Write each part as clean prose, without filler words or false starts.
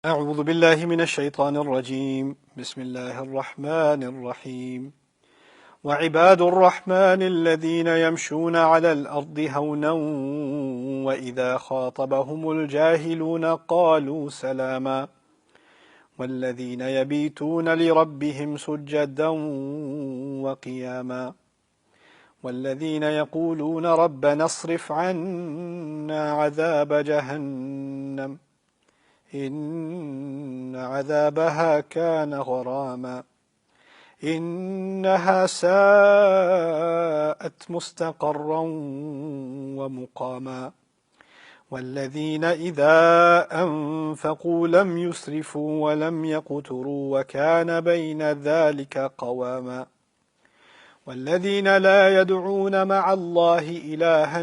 أعوذ بالله من الشيطان الرجيم بسم الله الرحمن الرحيم وعباد الرحمن الذين يمشون على الأرض هونا وإذا خاطبهم الجاهلون قالوا سلاما والذين يبيتون لربهم سجدا وقياما والذين يقولون ربنا اصرف عنا عذاب جهنم إن عذابها كان غراما إنها ساءت مستقرا ومقاما والذين إذا أنفقوا لم يسرفوا ولم يقتروا وكان بين ذلك قواما والذين لا يدعون مع الله إلها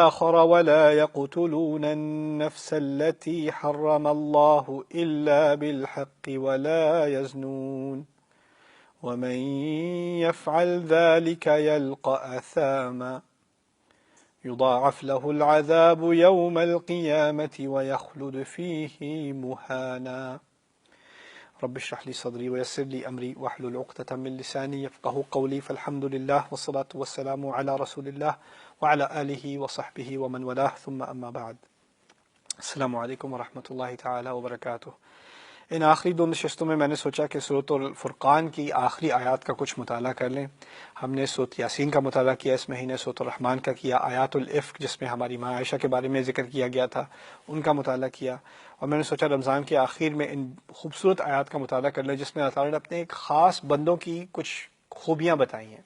آخر ولا يقتلون النفس التي حرم الله إلا بالحق ولا يزنون ومن يفعل ذلك يلقى أثاما يضاعف له العذاب يوم القيامة ويخلد فيه مهانا رب اشرح لي صدري ويسر لي أمري واحلل عقدة من لساني يفقهوا قولي فالحمد لله والصلاة والسلام على رسول الله وعلى آله وصحبه ومن والاه ثم أما بعد السلام علیکم ورحمۃ اللہ تعالی وبرکاتہ۔ ان آخری دو نشستوں میں نے سوچا کہ سورۃ الفرقان کی آخری آیات کا کچھ مطالعہ کر لیں۔ ہم نے سورۃ یاسین کا مطالعہ کیا اس مہینے، سورۃ الرحمن کا کیا، آیات العفق جس میں ہماری ماں عائشہ کے بارے میں ذکر کیا گیا تھا ان کا مطالعہ کیا، اور میں نے سوچا رمضان کے آخر میں ان خوبصورت آیات کا مطالعہ کر لیں جس میں اللہ تعالیٰ نے اپنے ایک خاص بندوں کی کچھ خوبیاں بتائی ہیں۔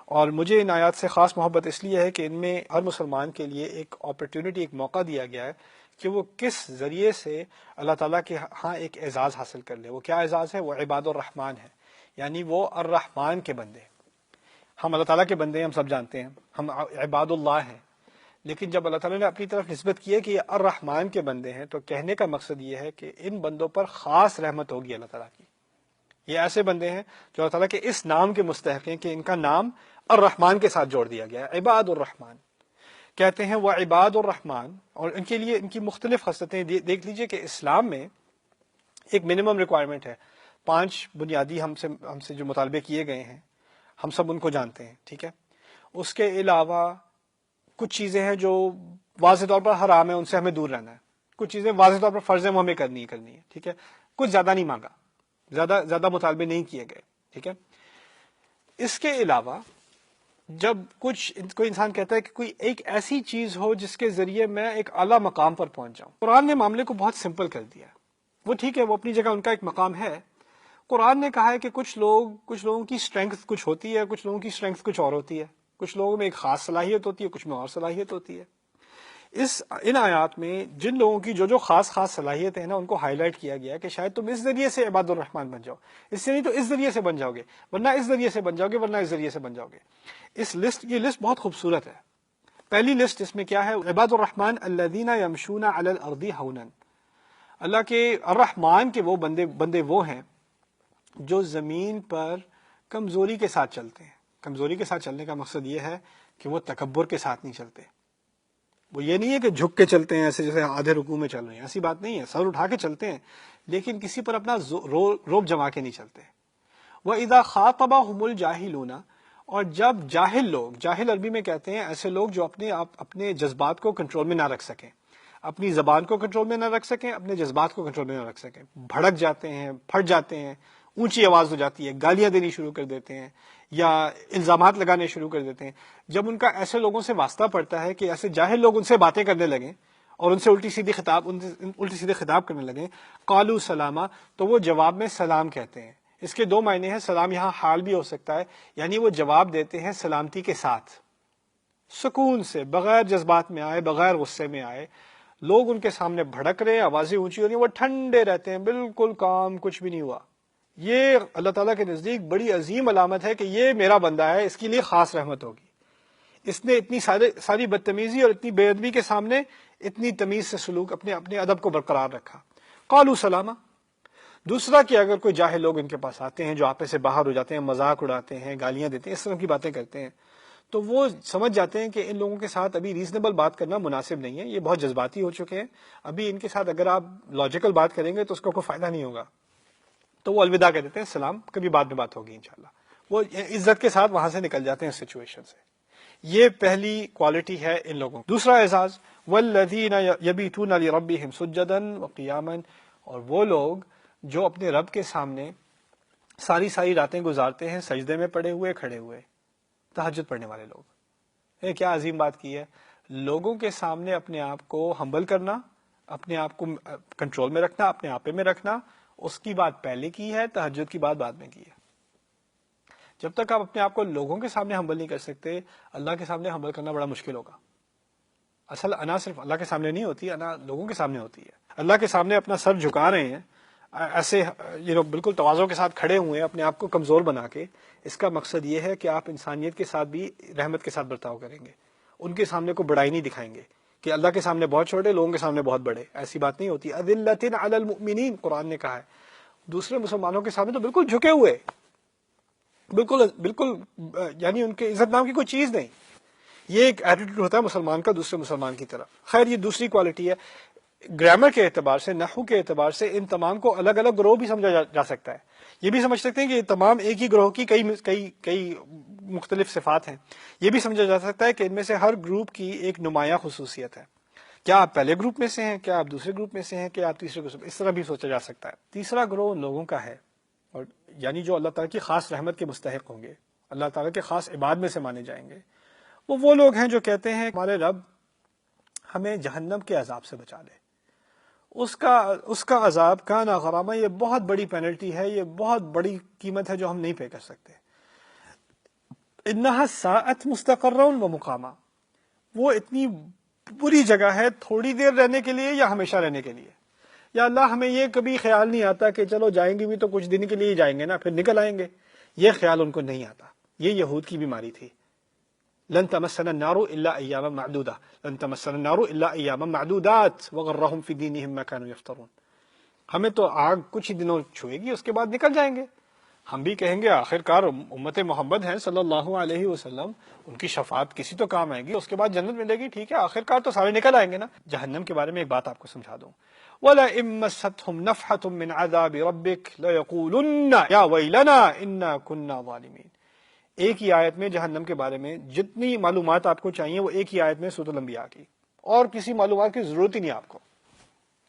اور مجھے ان آیات سے خاص محبت اس لیے ہے کہ ان میں ہر مسلمان کے لیے ایک اپرچونٹی، ایک موقع دیا گیا ہے کہ وہ کس ذریعے سے اللہ تعالیٰ کے ہاں ایک اعزاز حاصل کر لے۔ وہ کیا اعزاز ہے؟ وہ عباد الرحمن ہے، یعنی وہ الرحمن کے بندے۔ ہم اللہ تعالیٰ کے بندے ہیں، ہم سب جانتے ہیں، ہم عباد اللہ ہیں، لیکن جب اللہ تعالیٰ نے اپنی طرف نسبت کی ہے کہ یہ الرحمن کے بندے ہیں تو کہنے کا مقصد یہ ہے کہ ان بندوں پر خاص رحمت ہوگی اللہ تعالیٰ کی۔ یہ ایسے بندے ہیں جو اللہ تعالیٰ کے اس نام کے مستحق ہیں کہ ان کا نام الرحمن کے ساتھ جوڑ دیا گیا ہے، عباد الرحمن کہتے ہیں۔ وہ عباد الرحمن، اور ان کے لیے ان کی مختلف خصلتیں دیکھ لیجئے کہ اسلام میں ایک منیمم ریکوائرمنٹ ہے، 5 بنیادی ہم سے جو مطالبے کیے گئے ہیں ہم سب ان کو جانتے ہیں، ٹھیک ہے۔ اس کے علاوہ کچھ چیزیں ہیں جو واضح طور پر حرام ہے، ان سے ہمیں دور رہنا ہے، کچھ چیزیں واضح طور پر فرض ہے وہ ہمیں کرنی ہے، ٹھیک ہے۔ کچھ زیادہ نہیں مانگا، زیادہ مطالبے نہیں کیے گئے، ٹھیک ہے۔ اس کے علاوہ جب کوئی انسان کہتا ہے کہ کوئی ایک ایسی چیز ہو جس کے ذریعے میں ایک اعلیٰ مقام پر پہنچ جاؤں، قرآن نے معاملے کو بہت سمپل کر دیا ہے۔ وہ ٹھیک ہے، وہ اپنی جگہ ان کا ایک مقام ہے۔ قرآن نے کہا ہے کہ کچھ لوگوں کی اسٹرینگتھ کچھ ہوتی ہے، کچھ لوگوں کی اسٹرینگتھ کچھ اور ہوتی ہے، کچھ لوگوں میں ایک خاص صلاحیت ہوتی ہے، کچھ میں اور صلاحیت ہوتی ہے۔ ان آیات میں جن لوگوں کی جو خاص صلاحیتیں ہیں نا ان کو ہائی لائٹ کیا گیا ہے کہ شاید تم اس ذریعے سے عباد الرحمن بن جاؤ، اس سے نہیں تو اس ذریعے سے بن جاؤ گے، ورنہ اس ذریعے سے بن جاؤ گے، ورنہ اس ذریعے سے بن جاؤ گے۔ یہ لسٹ بہت خوبصورت ہے۔ پہلی لسٹ اس میں کیا ہے؟ عباد الرحمن الذین یمشون علی الارض ہونا۔ اللہ کے الرحمن کے وہ بندے وہ ہیں جو زمین پر کمزوری کے ساتھ چلتے ہیں۔ کمزوری کے ساتھ چلنے کا مقصد یہ ہے کہ وہ تکبر کے ساتھ نہیں چلتے۔ وہ یہ نہیں ہے کہ جھک کے چلتے ہیں ایسے جیسے آدھے رکوع میں چل رہے ہیں، ایسی بات نہیں ہے، سر اٹھا کے چلتے ہیں لیکن کسی پر اپنا روب جما کے نہیں چلتے۔ وَإِذَا خَاطَبَهُمُ الْجَاهِلُونَ، اور جب جاہل لوگ، جاہل عربی میں کہتے ہیں ایسے لوگ جو اپنے جذبات کو کنٹرول میں نہ رکھ سکیں، اپنی زبان کو کنٹرول میں نہ رکھ سکیں، اپنے جذبات کو کنٹرول میں نہ رکھ سکیں، بھڑک جاتے ہیں، پھٹ جاتے ہیں، اونچی آواز ہو جاتی ہے، گالیاں دینی شروع کر دیتے ہیں یا الزامات لگانے شروع کر دیتے ہیں۔ جب ان کا ایسے لوگوں سے واسطہ پڑتا ہے کہ ایسے جاہل لوگ ان سے باتیں کرنے لگیں اور ان سے الٹی سیدھے خطاب کرنے لگیں، قالوا سلاما، تو وہ جواب میں سلام کہتے ہیں۔ اس کے 2 معنی ہیں، سلام یہاں حال بھی ہو سکتا ہے، یعنی وہ جواب دیتے ہیں سلامتی کے ساتھ، سکون سے، بغیر جذبات میں آئے، بغیر غصے میں آئے۔ لوگ ان کے سامنے بھڑک رہے ہیں، آوازیں اونچی ہو رہی ہیں، وہ ٹھنڈے رہتے ہیں، بالکل کام، کچھ بھی نہیں ہوا۔ یہ اللہ تعالیٰ کے نزدیک بڑی عظیم علامت ہے کہ یہ میرا بندہ ہے، اس کے لیے خاص رحمت ہوگی۔ اس نے اتنی ساری بدتمیزی اور اتنی بے ادبی کے سامنے اتنی تمیز سے سلوک، اپنے ادب کو برقرار رکھا۔ قالوا سلاما۔ دوسرا کہ اگر کوئی جاہل لوگ ان کے پاس آتے ہیں جو آپے سے باہر ہو جاتے ہیں، مذاق اڑاتے ہیں، گالیاں دیتے ہیں، اس طرح کی باتیں کرتے ہیں، تو وہ سمجھ جاتے ہیں کہ ان لوگوں کے ساتھ ابھی ریزنیبل بات کرنا مناسب نہیں ہے، یہ بہت جذباتی ہو چکے ہیں، ابھی ان کے ساتھ اگر آپ لاجیکل بات کریں گے تو اس کا کوئی فائدہ نہیں ہوگا، تو وہ الوداع کہہ دیتے ہیں، سلام، کبھی بعد میں بات ہوگی انشاءاللہ، وہ عزت کے ساتھ وہاں سے نکل جاتے ہیں اس سچویشن سے۔ یہ پہلی کوالٹی ہے ان لوگوں۔ دوسرا اعزاز، والذین یبیتون لربہم سجدا وقیاما، اور وہ لوگ جو اپنے رب کے سامنے ساری راتیں گزارتے ہیں سجدے میں پڑے ہوئے، کھڑے ہوئے، تہجد پڑھنے والے لوگ۔ یہ کیا عظیم بات کی ہے، لوگوں کے سامنے اپنے آپ کو ہمبل کرنا، اپنے آپ کو کنٹرول میں رکھنا، اپنے آپے میں رکھنا، اس کی بات پہلے کی ہے، تہجد کی بات بعد میں کی ہے۔ جب تک آپ اپنے آپ کو لوگوں کے سامنے ہمبل نہیں کر سکتے، اللہ کے سامنے ہمبل کرنا بڑا مشکل ہوگا۔ اصل انا صرف اللہ کے سامنے نہیں ہوتی، انا لوگوں کے سامنے ہوتی ہے۔ اللہ کے سامنے اپنا سر جھکا رہے ہیں، ایسے بالکل تواضع کے ساتھ کھڑے ہوئے ہیں، اپنے آپ کو کمزور بنا کے، اس کا مقصد یہ ہے کہ آپ انسانیت کے ساتھ بھی رحمت کے ساتھ برتاؤ کریں گے، ان کے سامنے کو بڑائی نہیں دکھائیں گے کہ اللہ کے سامنے بہت چھوٹے، لوگوں کے سامنے بہت بڑے، ایسی بات نہیں ہوتی۔ اذلۃ علی المؤمنین قرآن نے کہا ہے، دوسرے مسلمانوں کے سامنے تو بالکل جھکے ہوئے، بالکل یعنی ان کے عزت نام کی کوئی چیز نہیں۔ یہ ایک ایٹیٹیوڈ ہوتا ہے مسلمان کا دوسرے مسلمان کی طرف۔ خیر، یہ دوسری کوالٹی ہے۔ گرامر کے اعتبار سے، نحو کے اعتبار سے ان تمام کو الگ الگ گروہ بھی سمجھا جا سکتا ہے۔ یہ بھی سمجھ سکتے ہیں کہ یہ تمام ایک ہی گروہ کی کئی مختلف صفات ہیں۔ یہ بھی سمجھا جا سکتا ہے کہ ان میں سے ہر گروپ کی ایک نمایاں خصوصیت ہے۔ کیا آپ پہلے گروپ میں سے ہیں، کیا آپ دوسرے گروپ میں سے ہیں، کیا آپ تیسرے گروپ میں، اس طرح بھی سوچا جا سکتا ہے۔ تیسرا گروہ ان لوگوں کا ہے، اور یعنی جو اللہ تعالیٰ کی خاص رحمت کے مستحق ہوں گے، اللہ تعالیٰ کے خاص عباد میں سے مانے جائیں گے۔ وہ لوگ ہیں جو کہتے ہیں ہمارے رب ہمیں جہنم کے عذاب سے بچا لے، اس کا عذاب کان غرامہ، یہ بہت بڑی پینلٹی ہے، یہ بہت بڑی قیمت ہے جو ہم نہیں پے کر سکتے۔ انہا ساعت مستقرا و مقاما، وہ اتنی بری جگہ ہے تھوڑی دیر رہنے کے لیے یا ہمیشہ رہنے کے لیے۔ یا اللہ ہمیں یہ کبھی خیال نہیں آتا کہ چلو جائیں گے بھی تو کچھ دن کے لیے ہی جائیں گے نا، پھر نکل آئیں گے، یہ خیال ان کو نہیں آتا۔ یہ یہود کی بیماری تھی۔ لن تمسنا النار الا ایاما معدودہ، لن تمسنا النار الا ایاما معدودات وغرہم فی دینہم ما کانوا یفترون، ہمیں تو آگ کچھ ہی دنوں چھوئے گی، اس کے بعد نکل جائیں گے۔ ہم بھی کہیں گے آخر کار امت محمد ہیں صلی اللہ علیہ وسلم، ان کی شفاعت کسی تو کام آئے گی، اس کے بعد جنت ملے گی، ٹھیک ہے، آخر کار تو سارے نکل آئیں گے نا۔ جہنم کے بارے میں ایک بات آپ کو سمجھا دوں، وَلَئِن مَّسَّتْهُمْ نَفْحَةٌ مِّنْ عَذَابِ رَبِّكَ لَيَقُولُنَّ يَا وَيْلَنَا إِنَّا كُنَّا ظَالِمِينَ۔ ایک ہی آیت میں جہنم کے بارے میں جتنی معلومات آپ کو چاہیے وہ ایک ہی آیت میں سورۃ الانبیاء کی، اور کسی معلومات کی ضرورت ہی نہیں آپ کو۔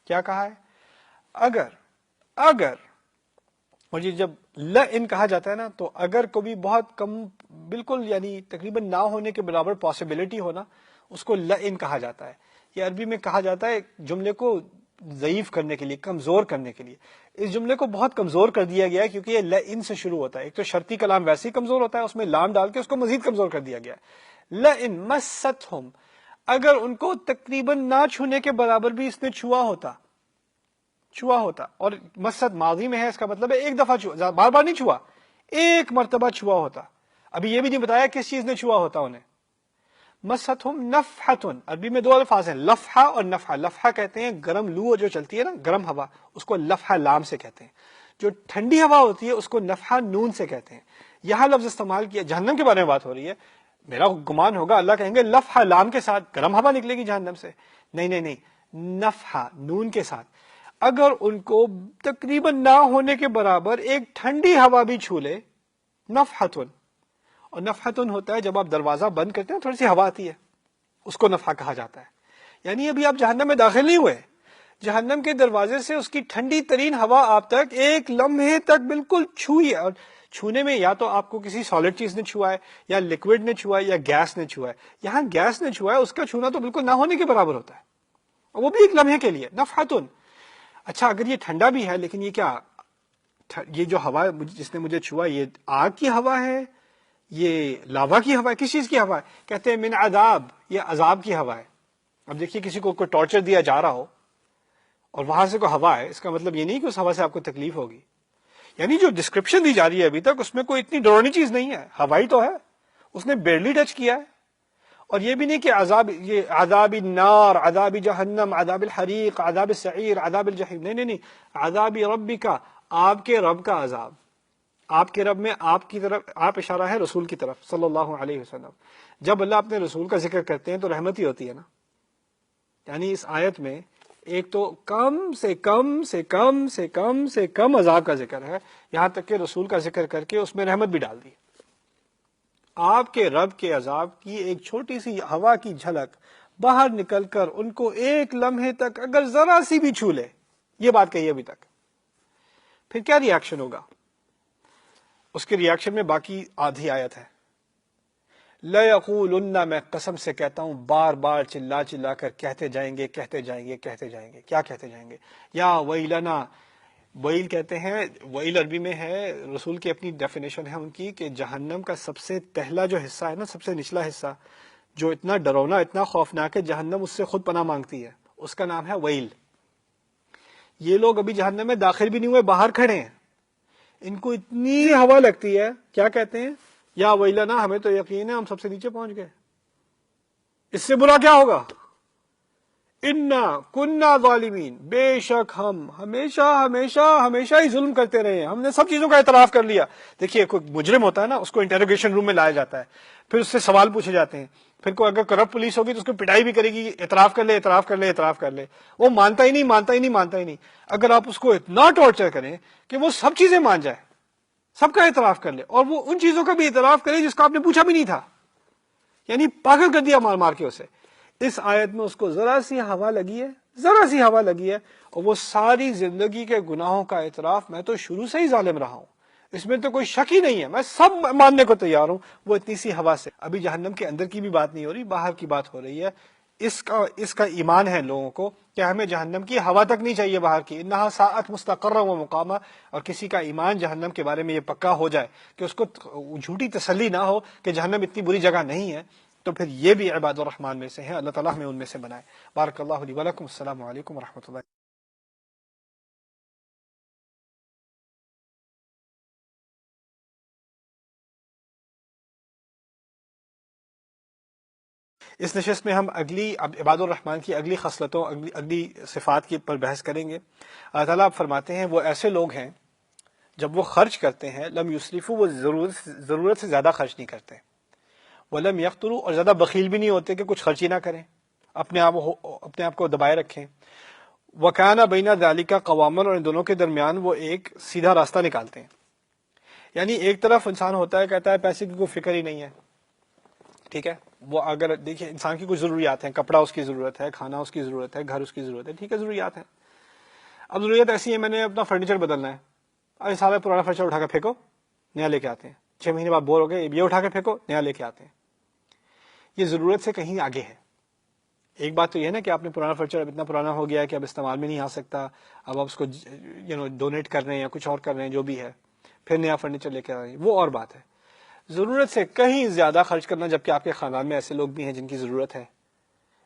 کیا کہا ہے؟ اگر اور یہ جب لئن کہا جاتا ہے نا، تو اگر کو بھی بہت کم، بالکل یعنی تقریباً نہ ہونے کے برابر پاسبلٹی ہونا، اس کو لئن کہا جاتا ہے۔ یہ عربی میں کہا جاتا ہے جملے کو ضعیف کرنے کے لیے، کمزور کرنے کے لیے۔ اس جملے کو بہت کمزور کر دیا گیا ہے کیونکہ یہ لئن سے شروع ہوتا ہے۔ ایک تو شرطی کلام ویسے ہی کمزور ہوتا ہے، اس میں لام ڈال کے اس کو مزید کمزور کر دیا گیا ہے۔ لئن مستہم، اگر ان کو تقریباً نہ چھونے کے برابر بھی اس نے چھوا ہوتا، اور مست ماضی میں ہے، اس کا مطلب ہے ایک دفعہ چھوا، بار بار نہیں چھوا، ایک مرتبہ چھوا ہوتا۔ ابھی یہ بھی نہیں بتایا کس چیز نے چھوا ہوتا انہیں۔ مستہم نفحتن، عربی میں دو الفاظ ہیں، لفحہ اور نفحہ۔ لفحہ کہتے ہیں گرم لو جو چلتی ہے نا، گرم ہوا، اس کو لفحہ لام سے کہتے ہیں۔ جو ٹھنڈی ہوا ہوتی ہے اس کو نفحہ نون سے کہتے ہیں۔ یہاں لفظ استعمال کیا، جہنم کے بارے میں بات ہو رہی ہے، میرا گمان ہوگا اللہ کہیں گے لفحہ لام کے ساتھ گرم ہوا نکلے گی جہنم سے، نہیں، نفحہ نون کے ساتھ۔ اگر ان کو تقریباً نہ ہونے کے برابر ایک ٹھنڈی ہوا بھی چھو لے، نفحتن، اور نفحتن ہوتا ہے جب آپ دروازہ بند کرتے ہیں تھوڑی سی ہوا آتی ہے، اس کو نفحہ کہا جاتا ہے۔ یعنی ابھی آپ جہنم میں داخل نہیں ہوئے، جہنم کے دروازے سے اس کی ٹھنڈی ترین ہوا آپ تک ایک لمحے تک بالکل چھوئی ہے، اور چھونے میں یا تو آپ کو کسی سالڈ چیز نے چھوا ہے، یا لیکوڈ نے چھوا ہے، یا گیس نے چھوا ہے۔ یہاں گیس نے چھوا ہے، اس کا چھونا تو بالکل نہ ہونے کے برابر ہوتا ہے، اور وہ بھی ایک لمحے کے لیے، نفحتن۔ اچھا اگر یہ ٹھنڈا بھی ہے، لیکن یہ کیا، یہ جو ہوا جس نے مجھے چھوا، یہ آگ کی ہوا ہے، یہ لاوا کی ہوا ہے، کس چیز کی ہوا ہے؟ کہتے ہیں من عذاب، یہ عذاب کی ہوا ہے۔ اب دیکھیے کسی کو کوئی ٹارچر دیا جا رہا ہو اور وہاں سے کوئی ہوا ہے، اس کا مطلب یہ نہیں کہ اس ہوا سے آپ کو تکلیف ہوگی۔ یعنی جو ڈسکرپشن دی جا رہی ہے ابھی تک، اس میں کوئی اتنی ڈراؤنی چیز نہیں ہے، ہوائی تو ہے، اس نے بیرلی ٹچ کیا ہے۔ اور یہ بھی نہیں کہ عذاب، یہ عذاب النار، عذاب جہنم، عذاب الحریق، عذاب السعیر، عذاب الجحیم، نہیں، عذاب ربک، آپ کے رب کا عذاب۔ آپ کے رب میں آپ کی طرف، آپ اشارہ ہے رسول کی طرف صلی اللہ علیہ وسلم. جب اللہ اپنے رسول کا ذکر کرتے ہیں تو رحمت ہی ہوتی ہے نا. یعنی اس آیت میں ایک تو کم سے کم سے کم سے کم سے کم عذاب کا ذکر ہے، یہاں تک کہ رسول کا ذکر کر کے اس میں رحمت بھی ڈال دی. آپ کے رب کے عذاب کی ایک چھوٹی سی ہوا کی جھلک باہر نکل کر ان کو ایک لمحے تک اگر ذرا سی بھی چھو لے، یہ بات کہی ابھی تک، پھر کیا ری ایکشن ہوگا؟ اس کے ری ایکشن میں باقی آدھی آیت ہے. لَيَقُولُنَّ، میں قسم سے کہتا ہوں، بار بار چلا چلا کر کہتے جائیں گے کہتے جائیں گے کہتے جائیں گے. کیا کہتے جائیں گے؟ یا ویلنا. ویل کہتے ہیں، ویل عربی میں ہے، رسول کی اپنی ڈیفینیشن ہے ان کی، کہ جہنم کا سب سے پہلا جو حصہ ہے نا، سب سے نچلا حصہ جو اتنا ڈرونا اتنا خوفناک ہے، جہنم اس سے خود پناہ مانگتی ہے، اس کا نام ہے ویل. یہ لوگ ابھی جہنم میں داخل بھی نہیں ہوئے، باہر کھڑے ہیں، ان کو اتنی ہوا لگتی ہے، کیا کہتے ہیں؟ یا ویلنا، ہمیں تو یقین ہے ہم سب سے نیچے پہنچ گئے، اس سے برا کیا ہوگا؟ انا کننا ظالمین، بے شک ہم ہمیشہ ہمیشہ ہمیشہ ہی ظلم کرتے رہے ہیں، ہم نے سب چیزوں کا اعتراف کر لیا. دیکھیے کوئی مجرم ہوتا ہے نا، اس کو انٹروگیشن روم میں لایا جاتا ہے، پھر اس سے سوال پوچھے جاتے ہیں، پھر کوئی اگر کرپٹ پولیس ہوگی تو اس کو پٹائی بھی کرے گی، اعتراف کر لے اعتراف کر لے اعتراف کر لے، وہ مانتا ہی نہیں مانتا ہی نہیں مانتا ہی نہیں. اگر آپ اس کو اتنا ٹارچر کریں کہ وہ سب چیزیں مان جائے، سب کا اعتراف کر لے، اور وہ ان چیزوں کا بھی اعتراف کرے جس کو آپ نے پوچھا بھی نہیں تھا، یعنی پاگل کر دیا مار مار کے اسے. اس آیت میں اس کو ذرا سی ہوا لگی ہے، ذرا سی ہوا لگی ہے، اور وہ ساری زندگی کے گناہوں کا اعتراف، میں تو شروع سے ہی ظالم رہا ہوں، اس میں تو کوئی شک ہی نہیں ہے، میں سب ماننے کو تیار ہوں. وہ اتنی سی ہوا سے، ابھی جہنم کے اندر کی بھی بات نہیں ہو رہی، باہر کی بات ہو رہی ہے. اس کا ایمان ہے لوگوں کو کہ ہمیں جہنم کی ہوا تک نہیں چاہیے باہر کی. انہا ساعت مستقرا و مقامہ. اور کسی کا ایمان جہنم کے بارے میں یہ پکا ہو جائے کہ اس کو جھوٹی تسلی نہ ہو کہ جہنم اتنی بری جگہ نہیں ہے، تو پھر یہ بھی عباد الرحمن میں سے ہے. اللہ تعالیٰ ہمیں ان میں سے بنائے. بارک اللہ لی ولکم. السلام علیکم ورحمۃ اللہ. اس نشست میں ہم عباد الرحمن کی اگلی خصلتوں، اگلی صفات کی پر بحث کریں گے. اللہ تعالیٰ آپ فرماتے ہیں وہ ایسے لوگ ہیں جب وہ خرچ کرتے ہیں، لم یسرفوا، وہ ضرورت سے زیادہ خرچ نہیں کرتے، ولم یقتروا، اور زیادہ بخیل بھی نہیں ہوتے کہ کچھ خرچ ہی نہ کریں، اپنے آپ کو دبائے رکھیں. وکانہ بین ذالک قواما، اور ان دونوں کے درمیان وہ ایک سیدھا راستہ نکالتے ہیں. یعنی ایک طرف انسان ہوتا ہے کہتا ہے پیسے کی کوئی فکر ہی نہیں ہے، ٹھیک ہے، وہ اگر دیکھیں انسان کی کچھ ضروریات ہیں، کپڑا اس کی ضرورت ہے، کھانا اس کی ضرورت ہے، گھر اس کی ضرورت ہے، ٹھیک ہے، ضروریات ہیں. اب ضروریات ایسی ہے، میں نے اپنا فرنیچر بدلنا ہے، ارے سارا پرانا فرنیچر اٹھا کے پھینکو، نیا لے کے آتے ہیں. 6 مہینے بعد بور ہو گئے، یہ اٹھا کے پھینکو، نیا لے کے آتے ہیں. یہ ضرورت سے کہیں آگے ہے. ایک بات تو یہ ہے نا کہ آپ نے پرانا فرنیچر اب اتنا پرانا ہو گیا ہے کہ اب استعمال میں نہیں آ سکتا، اب آپ اس کو ڈونیٹ کر رہے ہیں یا کچھ اور کر رہے ہیں، جو بھی ہے، پھر نیا فرنیچر لے کے آ رہے ہیں، وہ اور بات ہے. ضرورت سے کہیں زیادہ خرچ کرنا، جبکہ آپ کے خاندان میں ایسے لوگ بھی ہیں جن کی ضرورت ہے،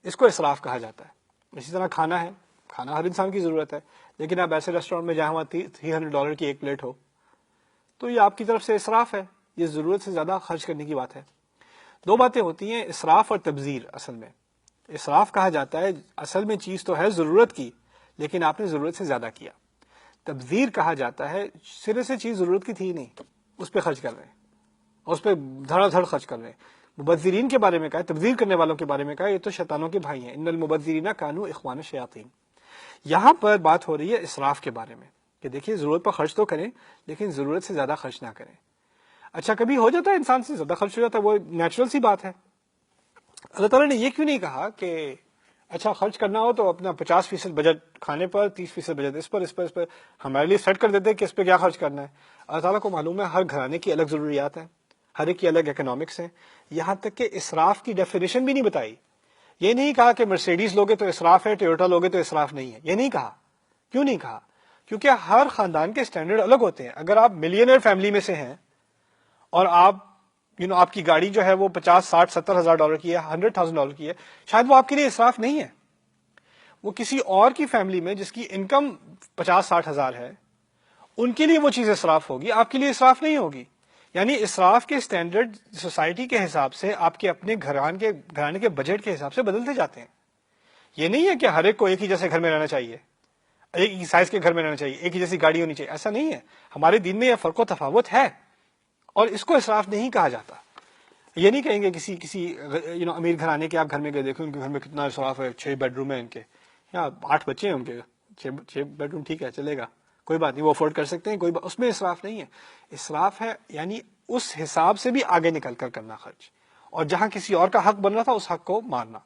اس کو اسراف کہا جاتا ہے. اسی طرح کھانا ہے، کھانا ہر انسان کی ضرورت ہے، لیکن آپ ایسے ریسٹورینٹ میں جہاں وہاں $300 کی ایک پلیٹ ہو، تو یہ آپ کی طرف سے اسراف ہے، یہ ضرورت سے زیادہ خرچ کرنے کی بات ہے. دو باتیں ہوتی ہیں، اسراف اور تبذیر. اصل میں اسراف کہا جاتا ہے اصل میں چیز تو ہے ضرورت کی، لیکن آپ نے ضرورت سے زیادہ کیا. تبذیر کہا جاتا ہے سرے سے چیز ضرورت کی تھی نہیں، اس پہ خرچ کر رہے ہیں، اور اس پہ دھڑا دھڑ خرچ کر رہے ہیں. مبذرین کے بارے میں کہا ہے، تبذیر کرنے والوں کے بارے میں کہا ہے، یہ تو شیطانوں کے بھائی ہیں. ان المبذرین کانوا اخوان الشیاطین. یہاں پر بات ہو رہی ہے اسراف کے بارے میں، کہ دیکھیے ضرورت پر خرچ تو کریں، لیکن ضرورت سے زیادہ خرچ نہ کریں. اچھا کبھی ہو جاتا ہے انسان سے زیادہ خرچ ہو جاتا ہے، وہ نیچرل سی بات ہے. اللہ تعالیٰ نے یہ کیوں نہیں کہا کہ اچھا خرچ کرنا ہو تو اپنا 50% بجٹ کھانے پر، 30% بجٹ اس پر ہمارے لیے سیٹ کر دیتے ہیں کہ اس پہ کیا خرچ کرنا ہے. اللہ تعالیٰ کو معلوم ہے ہر گھرانے کی الگ ضروریات ہیں، ہر ایک کی الگ اکنامکس ہیں. یہاں تک کہ اسراف کی ڈیفینیشن بھی نہیں بتائی. یہ نہیں کہا کہ مرسیڈیز لوگے تو اسراف ہے، ٹویوٹا لوگے تو اسراف نہیں ہے، یہ نہیں کہا. کیوں نہیں کہا؟ کیونکہ ہر خاندان کے اسٹینڈرڈ الگ ہوتے ہیں. اگر آپ ملینئر فیملی میں سے ہیں اور آپ کی گاڑی جو ہے وہ 50 60 70 ہزار ڈالر کی ہے، $100,000 کی ہے، شاید وہ آپ کے لیے اسراف نہیں ہے. وہ کسی اور کی فیملی میں جس کی انکم 50 60 ہزار ہے، ان کے لیے وہ چیز اسراف ہوگی، آپ کے لیے اسراف نہیں ہوگی. یعنی اسراف کے اسٹینڈرڈ سوسائٹی کے حساب سے، آپ کے اپنے گھرانے کے بجٹ کے حساب سے بدلتے جاتے ہیں. یہ نہیں ہے کہ ہر ایک کو ایک ہی جیسے گھر میں رہنا چاہیے. ایک ہی سائز کے گھر میں رہنا چاہیے، ایک ہی جیسی گاڑی ہونی چاہیے، ایسا نہیں ہے. ہمارے دین میں یہ فرق و تفاوت ہے اور اس کو اسراف نہیں کہا جاتا. یہ نہیں کہیں گے کسی امیر گھرانے کے آپ گھر میں گئے دیکھیں ان کے گھر میں کتنا اسراف ہے، 6 بیڈ روم ہے ان کے، یا 8 بچے ہیں ان کے، 6 بیڈ روم ٹھیک ہے چلے گا، کوئی بات نہیں، وہ افورڈ کر سکتے ہیں، کوئی اس میں اسراف نہیں ہے. اسراف ہے یعنی اس حساب سے بھی آگے نکل کر کرنا خرچ، اور جہاں کسی اور کا حق بن رہا تھا اس حق کو مارنا،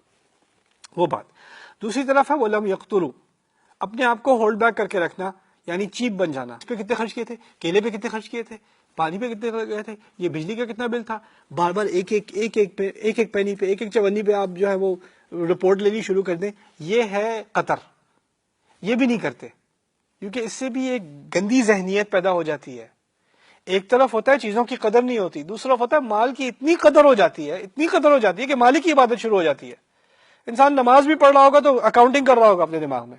وہ بات. دوسری طرف ہے وَلَمْ يَقْتُرُوا، اپنے آپ کو ہولڈ بیک کر کے رکھنا، یعنی چیپ بن جانا. اس پہ کتنے خرچ کیے تھے، کیلے پہ کتنے خرچ کیے تھے، پانی پہ کتنے گئے تھے، یہ بجلی کا کتنا بل تھا، بار بار ایک ایک پینی پہ، ایک ایک چونی پہ آپ جو ہے وہ رپورٹ لینی شروع کر دیں. یہ ہے قطر. یہ بھی نہیں کرتے کیونکہ اس سے بھی ایک گندی ذہنیت پیدا ہو جاتی ہے. ایک طرف ہوتا ہے چیزوں کی قدر نہیں ہوتی، دوسرا ہوتا ہے مال کی اتنی قدر ہو جاتی ہے، اتنی قدر ہو جاتی ہے کہ مال کی عبادت شروع ہو جاتی ہے. انسان نماز بھی پڑھ رہا ہوگا تو اکاؤنٹنگ کر رہا ہوگا اپنے دماغ میں.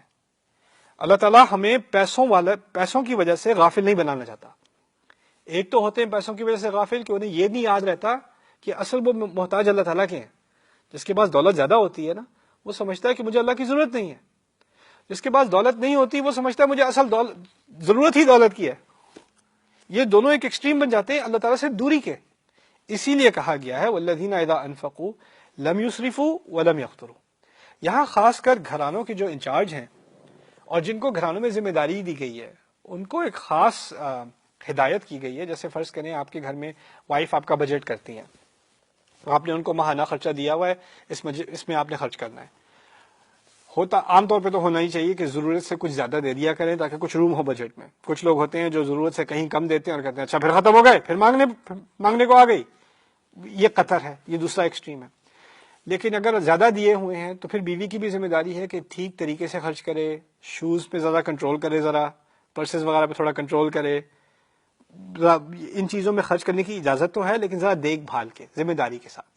اللہ تعالیٰ ہمیں پیسوں کی وجہ سے غافل نہیں بنانا چاہتا. ایک تو ہوتے ہیں پیسوں کی وجہ سے غافل کہ انہیں یہ نہیں یاد رہتا کہ اصل وہ محتاج اللہ تعالیٰ کے ہیں. جس کے پاس دولت زیادہ ہوتی ہے نا، وہ سمجھتا ہے کہ مجھے اللہ کی ضرورت نہیں ہے. جس کے پاس دولت نہیں ہوتی وہ سمجھتا ہے مجھے اصل ضرورت ہی دولت کی ہے. یہ دونوں ایک ایکسٹریم بن جاتے ہیں اللہ تعالیٰ سے دوری کے. اسی لیے کہا گیا ہے والذین اذا انفقوا لم یسرفوا ولم یقتروا. یہاں خاص کر گھرانوں کے جو انچارج ہیں اور جن کو گھرانوں میں ذمہ داری دی گئی ہے ان کو ایک خاص ہدایت کی گئی ہے. جیسے فرض کریں آپ کے گھر میں وائف آپ کا بجٹ کرتی ہیں، تو آپ نے ان کو ماہانہ خرچہ دیا ہوا ہے، اس میں آپ نے خرچ کرنا ہے. ہوتا عام طور پہ تو ہونا ہی چاہیے کہ ضرورت سے کچھ زیادہ دے دیا کریں تاکہ کچھ روم ہو بجٹ میں. کچھ لوگ ہوتے ہیں جو ضرورت سے کہیں کم دیتے ہیں اور کہتے ہیں اچھا پھر ختم ہو گئے، پھر مانگنے کو آ گئی. یہ قطر ہے، یہ دوسرا ایکسٹریم ہے. لیکن اگر زیادہ دیے ہوئے ہیں تو پھر بیوی کی بھی ذمہ داری ہے کہ ٹھیک طریقے سے خرچ کرے، شوز پہ زیادہ کنٹرول کرے، ذرا پرسز وغیرہ پہ تھوڑا کنٹرول کرے. ان چیزوں میں خرچ کرنے کی اجازت تو ہے لیکن ذرا دیکھ بھال کے، ذمہ داری کے ساتھ.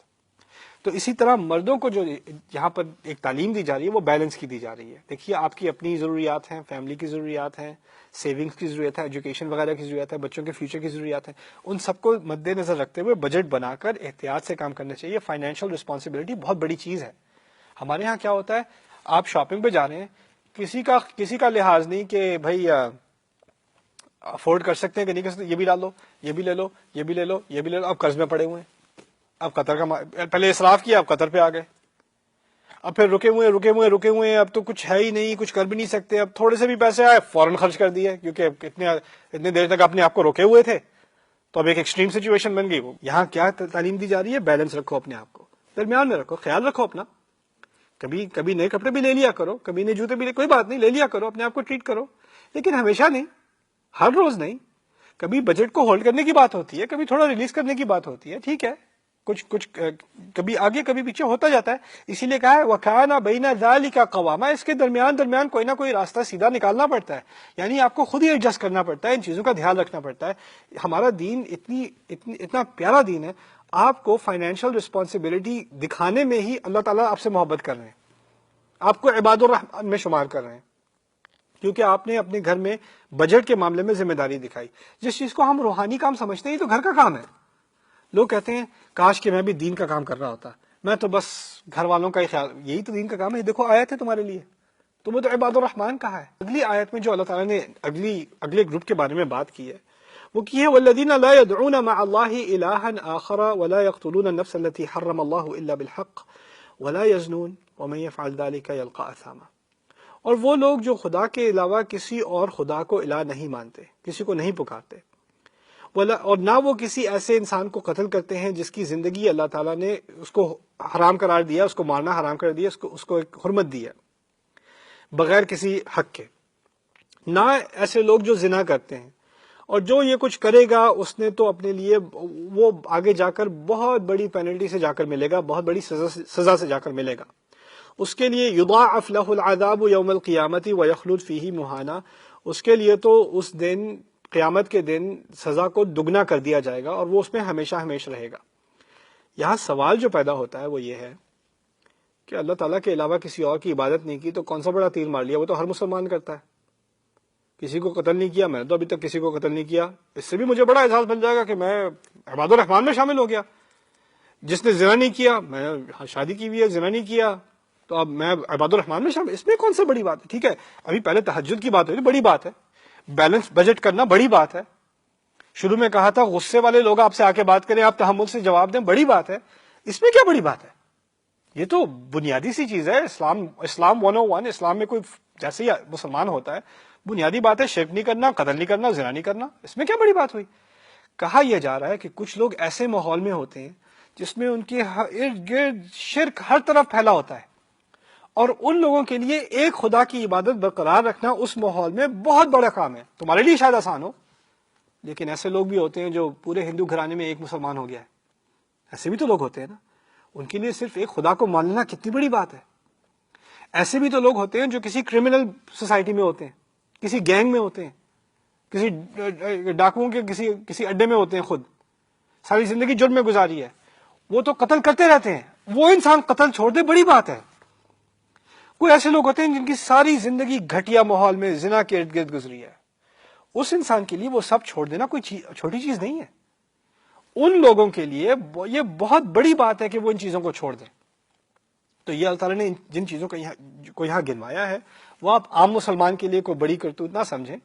تو اسی طرح مردوں کو جو یہاں پر ایک تعلیم دی جا رہی ہے وہ بیلنس کی دی جا رہی ہے. دیکھیے آپ کی اپنی ضروریات ہیں، فیملی کی ضروریات ہیں، سیونگز کی ضرورت ہے، ایجوکیشن وغیرہ کی ضرورت ہے، بچوں کے فیوچر کی ضروریات ہیں. ان سب کو مد نظر رکھتے ہوئے بجٹ بنا کر احتیاط سے کام کرنا چاہیے. فائنینشیل رسپانسبلٹی بہت بڑی چیز ہے. ہمارے ہاں کیا ہوتا ہے، آپ شاپنگ پہ جا رہے ہیں، کسی کا لحاظ نہیں کہ بھائی افورڈ کر سکتے ہیں کہ نہیں کر سکتے، یہ بھی لا لو، یہ بھی لے لو، یہ بھی لے لو، یہ بھی لے لو. اب قرض میں پڑے ہوئے ہیں. اب قطر کا پہلے اسراف کیا، اب قطر پہ آ گئے، اب پھر رکے ہوئے ہیں، اب تو کچھ ہے ہی نہیں، کچھ کر بھی نہیں سکتے. اب تھوڑے سے بھی پیسے آئے فوراً خرچ کر دیے کیونکہ اتنے دیر تک اپنے آپ کو روکے ہوئے تھے. تو اب ایک ایکسٹریم سچویشن بن گئی. یہاں کیا تعلیم دی جا رہی ہے، بیلنس رکھو، اپنے آپ کو درمیان میں رکھو، خیال رکھو اپنا. کبھی نئے کپڑے بھی لے لیا کرو، کبھی نئے جوتے بھی کوئی بات نہیں، لے لیا کرو، اپنے آپ کو ٹریٹ کرو. لیکن ہمیشہ نہیں، ہر روز نہیں. کبھی بجٹ کو ہولڈ کرنے کی بات ہوتی ہے، کبھی تھوڑا ریلیز کرنے کی بات ہوتی ہے، ٹھیک ہے، کچھ کبھی آگے کبھی پیچھے ہوتا جاتا ہے. اسی لیے کہا ہے وَكَانَ بَيْنَ ذَلِكَ قَوَامًا. اس کے درمیان کوئی نہ کوئی راستہ سیدھا نکالنا پڑتا ہے. یعنی آپ کو خود ہی ایڈجسٹ کرنا پڑتا ہے، ان چیزوں کا دھیان رکھنا پڑتا ہے. ہمارا دین اتنا پیارا دین ہے. آپ کو فائنینشیل رسپانسبلٹی دکھانے میں ہی اللہ تعالیٰ آپ سے محبت کر رہے ہیں، آپ کو عباد الرحمان میں شمار کر رہے ہیں، کیونکہ آپ نے اپنے گھر میں بجٹ کے معاملے میں ذمہ داری دکھائی. جس چیز کو ہم روحانی کام سمجھتے ہیں یہ تو گھر کا کام ہے. لوگ کہتے ہیں کاش کہ میں بھی دین کا کام کر رہا ہوتا، میں تو بس گھر والوں کا ہی خیال. یہی تو دین کا کام ہے. دیکھو آیت ہے تمہارے لیے، تمہیں تو عباد الرحمان کہا ہے. اگلی آیت میں جو اللہ تعالیٰ نے اگلے گروپ کے بارے میں بات کی ہے وہ کی ہے والذین لا يدعون مع اللہ الہا آخر ولا يقتلون النفس التي حرم اللہ الا بالحق ولا يزنون ومن يفعل ذلك يلقى اثاما. اور وہ لوگ جو خدا کے علاوہ کسی اور خدا کو الہ نہیں مانتے، کسی کو نہیں پکارتے، اور نہ وہ کسی ایسے انسان کو قتل کرتے ہیں جس کی زندگی اللہ تعالیٰ نے اس کو حرام قرار دیا، اس کو مارنا حرام کر دیا، اس کو ایک حرمت دی ہے بغیر کسی حق کے. نہ ایسے لوگ جو زنا کرتے ہیں، اور جو یہ کچھ کرے گا اس نے تو اپنے لیے وہ آگے جا کر بہت بڑی پینلٹی سے جا کر ملے گا، بہت بڑی سزا سے جا کر ملے گا. اس کے لیے یضاعف له العذاب یوم القیامت ویخلد فیہ مہانا. اس کے لیے تو اس دن، قیامت کے دن، سزا کو دگنا کر دیا جائے گا اور وہ اس میں ہمیشہ رہے گا. یہاں سوال جو پیدا ہوتا ہے وہ یہ ہے کہ اللہ تعالیٰ کے علاوہ کسی اور کی عبادت نہیں کی تو کون سا بڑا تیر مار لیا، وہ تو ہر مسلمان کرتا ہے. کسی کو قتل نہیں کیا، میں نے تو ابھی تک کسی کو قتل نہیں کیا، اس سے بھی مجھے بڑا احساس بن جائے گا کہ میں عباد الرحمان میں شامل ہو گیا. جس نے زنا نہیں کیا، میں شادی کی ہوئی ہے، زنا نہیں کیا، تو اب میں عباد الرحمان میں شامل، اس میں کون سا بڑی بات ہے؟ ٹھیک ہے، ابھی پہلے تہجد کی بات ہوئی، بڑی بات ہے، بیلنس بجٹ کرنا بڑی بات ہے، شروع میں کہا تھا غصے والے لوگ آپ سے آ کے بات کریں، آپ تحمل سے جواب دیں، بڑی بات ہے، اس میں کیا بڑی بات ہے؟ یہ تو بنیادی سی چیز ہے، اسلام 101، اسلام میں کوئی جیسے ہی مسلمان ہوتا ہے بنیادی بات ہے شرک نہیں کرنا، قتل نہیں کرنا، زنا نہیں کرنا، اس میں کیا بڑی بات ہوئی؟ کہا یہ جا رہا ہے کہ کچھ لوگ ایسے ماحول میں ہوتے ہیں جس میں ان کے ارد گرد شرک ہر طرف پھیلا ہوتا ہے، اور ان لوگوں کے لیے ایک خدا کی عبادت برقرار رکھنا اس ماحول میں بہت بڑا کام ہے۔ تمہارے لیے شاید آسان ہو، لیکن ایسے لوگ بھی ہوتے ہیں جو پورے ہندو گھرانے میں ایک مسلمان ہو گیا ہے، ایسے بھی تو لوگ ہوتے ہیں نا، ان کے لیے صرف ایک خدا کو ماننا کتنی بڑی بات ہے۔ ایسے بھی تو لوگ ہوتے ہیں جو کسی کرمنل سوسائٹی میں ہوتے ہیں، کسی گینگ میں ہوتے ہیں، کسی ڈاکوؤں کے کسی اڈے میں ہوتے ہیں، خود ساری زندگی جرم میں گزاری ہے، وہ تو قتل کرتے رہتے ہیں، وہ انسان قتل چھوڑ دے بڑی بات ہے۔ کوئی ایسے لوگ ہوتے ہیں جن کی ساری زندگی گھٹیا ماحول میں زنا کے ارد گرد گزری ہے، اس انسان کے لیے وہ سب چھوڑ دینا کوئی چھوٹی چیز نہیں ہے۔ ان لوگوں کے لیے یہ بہت بڑی بات ہے کہ وہ ان چیزوں کو چھوڑ دیں۔ تو یہ اللہ تعالیٰ نے جن چیزوں کو یہاں گنوایا ہے وہ آپ عام مسلمان کے لیے کوئی بڑی کرتوت نہ سمجھیں،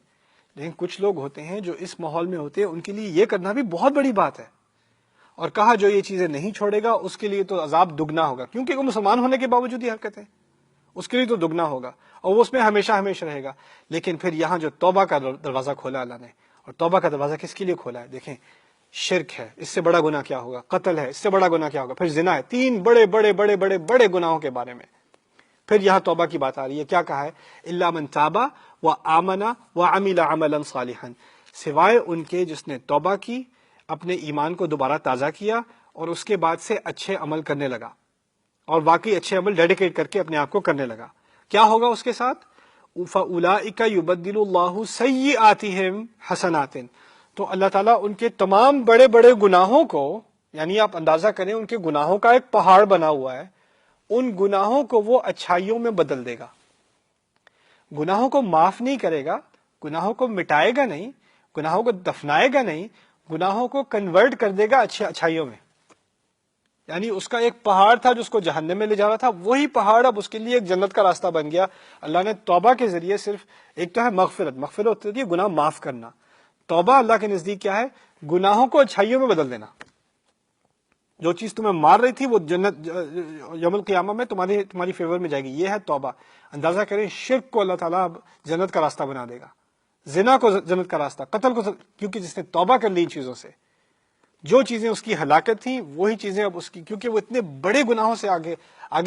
لیکن کچھ لوگ ہوتے ہیں جو اس ماحول میں ہوتے ہیں، ان کے لیے یہ کرنا بھی بہت بڑی بات ہے۔ اور کہا جو یہ چیزیں نہیں چھوڑے گا اس کے لیے تو عذاب دگنا ہوگا، کیونکہ وہ مسلمان ہونے کے باوجود یہ حرکتیں، اس کے لیے تو دگنا ہوگا، اور وہ اس میں ہمیشہ ہمیشہ رہے گا۔ لیکن پھر یہاں جو توبہ کا دروازہ کھولا اللہ نے، اور توبہ کا دروازہ کس کے لیے کھولا ہے؟ دیکھیں، شرک ہے، اس سے بڑا گناہ کیا ہوگا؟ قتل ہے، اس سے بڑا گناہ کیا ہوگا؟ پھر زنا ہے، تین بڑے بڑے بڑے بڑے بڑے گناہوں کے بارے میں پھر یہاں توبہ کی بات آ رہی ہے۔ کیا کہا ہے؟ الا من تاب وآمن وعمل عملا صالحا، سوائے ان کے جس نے توبہ کی، اپنے ایمان کو دوبارہ تازہ کیا، اور اس کے بعد سے اچھے عمل کرنے لگا، اور واقعی اچھے عمل ڈیڈیکیٹ کر کے اپنے آپ کو کرنے لگا۔ کیا ہوگا اس کے ساتھ؟ فَأُولَئِكَ يُبَدِّلُ اللَّهُ سَيِّئَاتِهِمْ حَسَنَاتٍ، تو اللہ تعالیٰ ان کے تمام بڑے بڑے گناہوں کو، یعنی آپ اندازہ کریں ان کے گناہوں کا ایک پہاڑ بنا ہوا ہے، ان گناہوں کو وہ اچھائیوں میں بدل دے گا۔ گناہوں کو معاف نہیں کرے گا، گناہوں کو مٹائے گا نہیں، گناہوں کو دفنائے گا نہیں، گناہوں کو کنورٹ کر دے گا اچھائیوں میں۔ یعنی اس کا ایک پہاڑ تھا جو اس کو جہنم میں لے جا رہا تھا، وہی پہاڑ اب اس کے لیے ایک جنت کا راستہ بن گیا۔ اللہ نے توبہ کے ذریعے صرف ایک تو ہے مغفرت ہوتی ہے گناہ معاف کرنا، توبہ اللہ کے نزدیک کیا ہے؟ گناہوں کو اچھائیوں میں بدل دینا۔ جو چیز تمہیں مار رہی تھی وہ جنت یوم القیامہ میں تمہاری فیور میں جائے گی، یہ ہے توبہ۔ اندازہ کریں شرک کو اللہ تعالیٰ اب جنت کا راستہ بنا دے گا، زنا کو جنت کا راستہ، قتل کو، کیونکہ جس نے توبہ کر لی ان چیزوں سے، جو چیزیں اس کی ہلاکت تھیں وہی چیزیں اب اس کی، کیونکہ وہ اتنے بڑے گناہوں سے آگے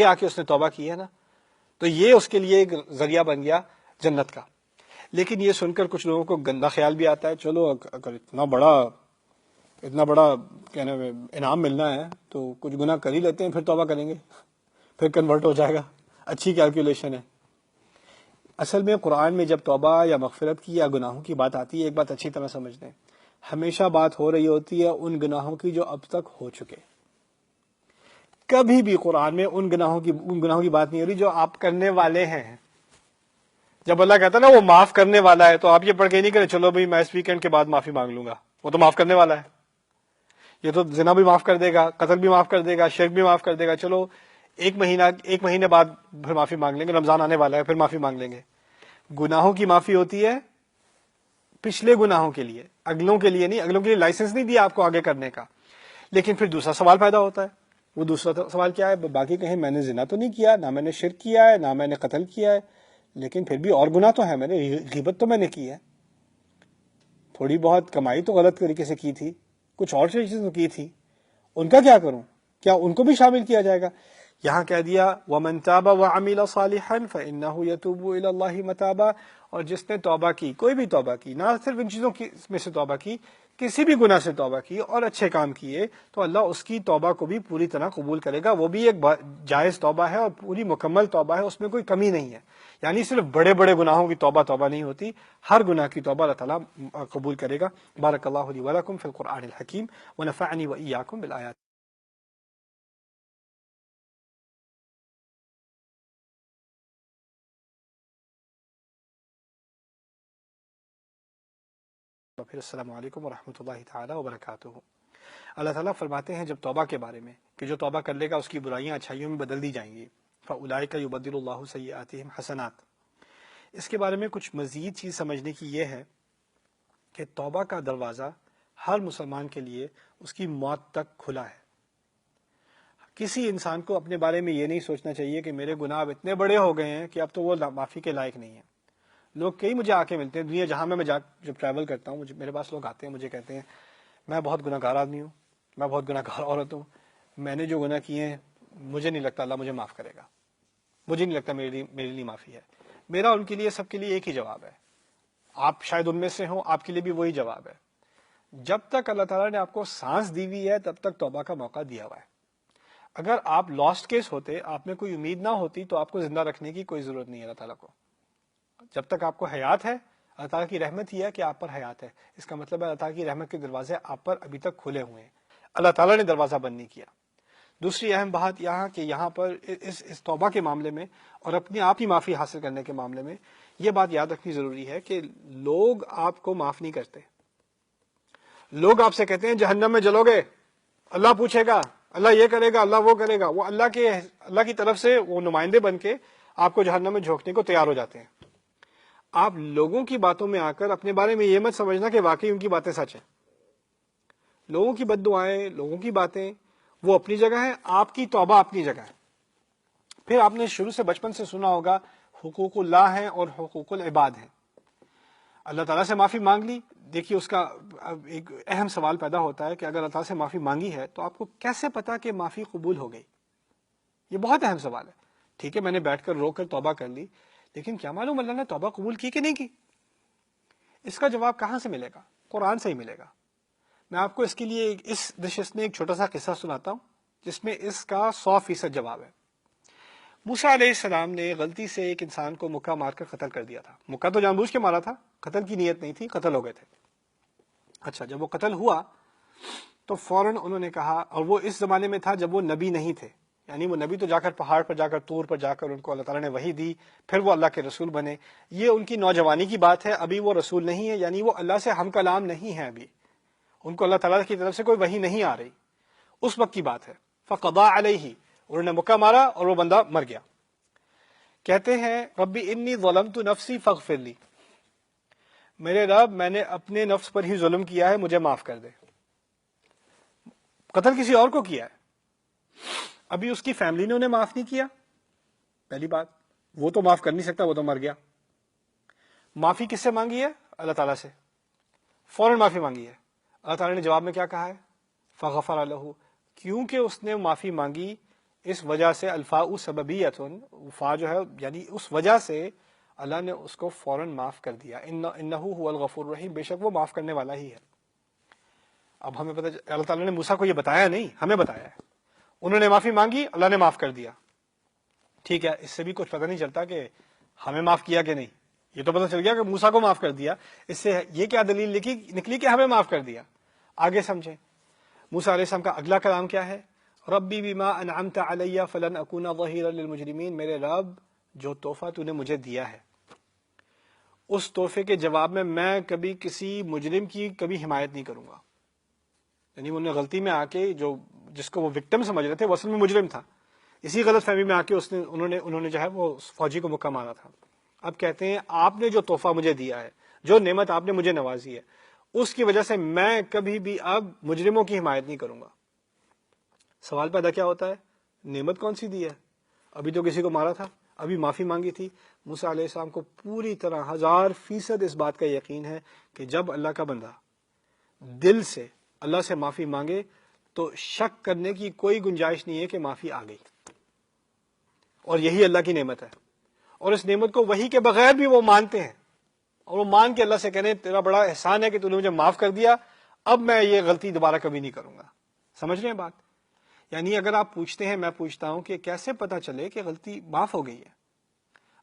آ کے اس نے توبہ کی ہے نا، تو یہ اس کے لیے ایک ذریعہ بن گیا جنت کا۔ لیکن یہ سن کر کچھ لوگوں کو گندا خیال بھی آتا ہے، چلو اگر اتنا بڑا کہنے میں انعام ملنا ہے تو کچھ گناہ کر ہی لیتے ہیں، پھر توبہ کریں گے، پھر کنورٹ ہو جائے گا، اچھی کیلکولیشن ہے۔ اصل میں قرآن میں جب توبہ یا مغفرت کی یا گناہوں کی بات آتی ہے، ایک بات اچھی طرح سمجھ لیں، ہمیشہ بات ہو رہی ہوتی ہے ان گناہوں کی جو اب تک ہو چکے۔ کبھی بھی قرآن میں ان گناہوں کی بات نہیں ہو رہی جو آپ کرنے والے ہیں۔ جب اللہ کہتا ہے نا وہ معاف کرنے والا ہے، تو آپ یہ پڑھ کے نہیں کریں چلو بھائی میں اس ویکینڈ کے بعد معافی مانگ لوں گا، وہ تو معاف کرنے والا ہے، یہ تو زنا بھی معاف کر دے گا، قتل بھی معاف کر دے گا، شرک بھی معاف کر دے گا، چلو ایک مہینے بعد پھر معافی مانگ لیں گے، رمضان آنے والا ہے پھر معافی مانگ لیں گے۔ گناہوں کی معافی ہوتی ہے پچھلے گناہوں کے لیے، اگلوں کے لیے نہیں، اگلوں کے لیے لائسنس نہیں دیا آپ کو آگے کرنے کا۔ لیکن پھر دوسرا سوال پیدا ہوتا ہے، وہ دوسرا سوال کیا ہے؟ باقی کہیں میں نے زنا تو نہیں کیا، نہ میں نے شرک کیا ہے، نہ میں نے قتل کیا ہے، لیکن پھر بھی اور گناہ تو ہے، میں نے غیبت تو میں نے کی ہے، تھوڑی بہت کمائی تو غلط طریقے سے کی تھی، کچھ اور چیزیں تو کی تھی، ان کا کیا کروں؟ کیا ان کو بھی شامل کیا جائے گا؟ یہاں کہہ دیا وَمَن تَابَ وَعَمِلَ صَالِحًا فَإِنَّهُ يَتُوبُ إِلَى اللَّهِ مَتَابًا، اور جس نے توبہ کی، کوئی بھی توبہ کی، نہ صرف ان چیزوں میں سے توبہ کی، کسی بھی گناہ سے توبہ کی اور اچھے کام کیے، تو اللہ اس کی توبہ کو بھی پوری طرح قبول کرے گا۔ وہ بھی ایک جائز توبہ ہے اور پوری مکمل توبہ ہے، اس میں کوئی کمی نہیں ہے۔ یعنی صرف بڑے بڑے گناہوں کی توبہ نہیں ہوتی، ہر گناہ کی توبہ اللہ تعالیٰ قبول کرے گا۔ بارک اللہ لی ولکم فی القرآن الحکیم ونفعنی وإیاکم بالآیات۔ پھر السلام علیکم ورحمۃ اللہ تعالیٰ وبرکاتہ۔ اللہ تعالیٰ فرماتے ہیں جب توبہ کے بارے میں کہ جو توبہ کر لے گا اس کی برائیاں اچھائیوں میں بدل دی جائیں گی۔ فَأُولَٰئِكَ يُبَدِّلُ اللَّهُ سَيِّئَاتِهِمْ حَسَنَاتٍ۔ اس کے بارے میں کچھ مزید چیز سمجھنے کی یہ ہے کہ توبہ کا دروازہ ہر مسلمان کے لیے اس کی موت تک کھلا ہے۔ کسی انسان کو اپنے بارے میں یہ نہیں سوچنا چاہیے کہ میرے گناہ اب اتنے بڑے ہو گئے ہیں کہ اب تو وہ معافی کے لائق نہیں ہیں۔ لوگ کئی مجھے آ کے ملتے ہیں، دنیا جہاں میں جب ٹریول کرتا ہوں، میرے پاس لوگ آتے ہیں، مجھے کہتے ہیں میں بہت گناہ گار آدمی ہوں، میں بہت گناہ گار عورت ہوں، میں نے جو گناہ کیے ہیں مجھے نہیں لگتا اللہ مجھے معاف کرے گا، مجھے نہیں لگتا میرے لیے معافی ہے۔ میرا ان کے لیے سب کے لیے ایک ہی جواب ہے، آپ شاید ان میں سے ہوں، آپ کے لیے بھی وہی جواب ہے، جب تک اللہ تعالیٰ نے آپ کو سانس دی ہوئی ہے تب تک توبہ کا موقع دیا ہوا ہے۔ اگر آپ لاسٹ کیس ہوتے، آپ میں کوئی امید نہ ہوتی، تو آپ کو زندہ رکھنے کی کوئی ضرورت نہیں ہے اللہ تعالیٰ کو۔ جب تک آپ کو حیات ہے، اللہ تعالیٰ کی رحمت یہ ہے کہ آپ پر حیات ہے، اس کا مطلب ہے اللہ تعالیٰ کی رحمت کے دروازے آپ پر ابھی تک کھلے ہوئے ہیں، اللہ تعالیٰ نے دروازہ بند نہیں کیا۔ دوسری اہم بات یہاں پر اس توبہ کے معاملے میں اور اپنی آپ کی معافی حاصل کرنے کے معاملے میں یہ بات یاد رکھنی ضروری ہے کہ لوگ آپ کو معاف نہیں کرتے۔ لوگ آپ سے کہتے ہیں جہنم میں جلو گے، اللہ پوچھے گا، اللہ یہ کرے گا، اللہ وہ کرے گا، وہ اللہ کی طرف سے وہ نمائندے بن کے آپ کو جہنم میں جھونکنے کو تیار ہو جاتے ہیں۔ آپ لوگوں کی باتوں میں آ کر اپنے بارے میں یہ مت سمجھنا کہ واقعی ان کی باتیں سچ ہیں۔ لوگوں کی بد دعائیں، لوگوں کی باتیں وہ اپنی جگہ ہیں، آپ کی توبہ اپنی جگہ ہے۔ پھر آپ نے شروع سے بچپن سے سنا ہوگا حقوق اللہ ہیں اور حقوق العباد ہیں۔ اللہ تعالیٰ سے معافی مانگ لی، دیکھیے اس کا ایک اہم سوال پیدا ہوتا ہے کہ اگر اللہ تعالیٰ سے معافی مانگی ہے تو آپ کو کیسے پتا کہ معافی قبول ہو گئی؟ یہ بہت اہم سوال ہے۔ ٹھیک ہے میں نے بیٹھ کر رو کر توبہ کر لی، لیکن کیا معلوم اللہ نے توبہ قبول کی کہ نہیں کی؟ اس کا جواب کہاں سے ملے گا؟ قرآن سے ہی ملے گا۔ میں آپ کو اس کے لیے اس نشست میں ایک چھوٹا سا قصہ سناتا ہوں جس میں اس کا 100% جواب ہے۔ موسیٰ علیہ السلام نے غلطی سے ایک انسان کو مکہ مار کر قتل کر دیا تھا۔ مکہ تو جان بوجھ کے مارا تھا، قتل کی نیت نہیں تھی، قتل ہو گئے تھے۔ اچھا جب وہ قتل ہوا تو فوراً انہوں نے کہا، اور وہ اس زمانے میں تھا جب وہ نبی نہیں تھے، یعنی وہ نبی تو جا کر پہاڑ پر جا کر طور پر جا کر ان کو اللہ تعالیٰ نے وحی دی، پھر وہ اللہ کے رسول بنے۔ یہ ان کی نوجوانی کی بات ہے، ابھی وہ رسول نہیں ہے، یعنی وہ اللہ سے ہم کلام نہیں ہے، ابھی ان کو اللہ تعالیٰ کی طرف سے کوئی وحی نہیں آ رہی، اس وقت کی بات ہے۔ فقضا علیہ، انہوں نے مکہ مارا اور وہ بندہ مر گیا۔ کہتے ہیں ربی انی ظلمت نفسی فاغفر لی، میرے رب میں نے اپنے نفس پر ہی ظلم کیا ہے، مجھے معاف کر دے۔ قتل کسی اور کو کیا ہے، ابھی اس کی فیملی نے انہیں معاف نہیں کیا، پہلی بات وہ تو معاف کر نہیں سکتا، وہ تو مر گیا۔ معافی کس سے مانگی ہے؟ اللہ تعالیٰ سے، فوراً معافی مانگی ہے۔ اللہ تعالیٰ نے جواب میں کیا کہا ہے؟ فغفر لہ، کیونکہ اس نے معافی مانگی اس وجہ سے، الفاء سببیۃ، فا جو ہے یعنی اس وجہ سے اللہ نے اس کو فوراً معاف کر دیا۔ انہ هو الغفور الرحیم، بے شک وہ معاف کرنے والا ہی ہے۔ اب ہمیں پتہ، اللہ تعالیٰ نے موسیٰ کو یہ بتایا نہیں، ہمیں بتایا ہے۔ انہوں نے معافی مانگی، اللہ نے معاف کر دیا۔ ٹھیک ہے، اس سے بھی کچھ پتہ نہیں چلتا کہ ہمیں معاف کیا کہ نہیں، یہ تو پتہ چل گیا کہ موسیٰ کو معاف کر دیا، اس سے یہ کیا دلیل نکلی کہ ہمیں معاف کر دیا؟ آگے سمجھیں موسیٰ علیہ السلام کا اگلا کلام کیا ہے؟ ربی بما انعمت علی فلن اکون ظہیرا للمجرمین، میرے رب جو تحفہ تو نے مجھے دیا ہے اس تحفے کے جواب میں کبھی کسی مجرم کی کبھی حمایت نہیں کروں گا۔ یعنی انہوں نے غلطی میں آ کے جس کو وہ وکٹم سمجھ رہے تھے وہ اصل میں مجرم تھا، اسی غلط فہمی میں آ کے انہوں نے جو ہے وہ فوجی کو مکہ مارا تھا۔ اب کہتے ہیں آپ نے جو تحفہ مجھے دیا ہے، جو نعمت آپ نے مجھے نوازی ہے، اس کی وجہ سے میں کبھی بھی اب مجرموں کی حمایت نہیں کروں گا۔ سوال پیدا کیا ہوتا ہے؟ نعمت کون سی دی ہے؟ ابھی تو کسی کو مارا تھا، ابھی معافی مانگی تھی۔ موسیٰ علیہ السلام کو پوری طرح 1000% اس بات کا یقین ہے کہ جب اللہ کا بندہ دل سے اللہ سے معافی مانگے تو شک کرنے کی کوئی گنجائش نہیں ہے کہ معافی آ گئی، اور یہی اللہ کی نعمت ہے۔ اور اس نعمت کو وہی کے بغیر بھی وہ مانتے ہیں، اور وہ مان کے اللہ سے کہنے تیرا بڑا احسان ہے کہ تو نے مجھے معاف کر دیا، اب میں یہ غلطی دوبارہ کبھی نہیں کروں گا۔ سمجھ رہے ہیں بات؟ یعنی اگر آپ پوچھتے ہیں، میں پوچھتا ہوں کہ کیسے پتا چلے کہ غلطی معاف ہو گئی ہے؟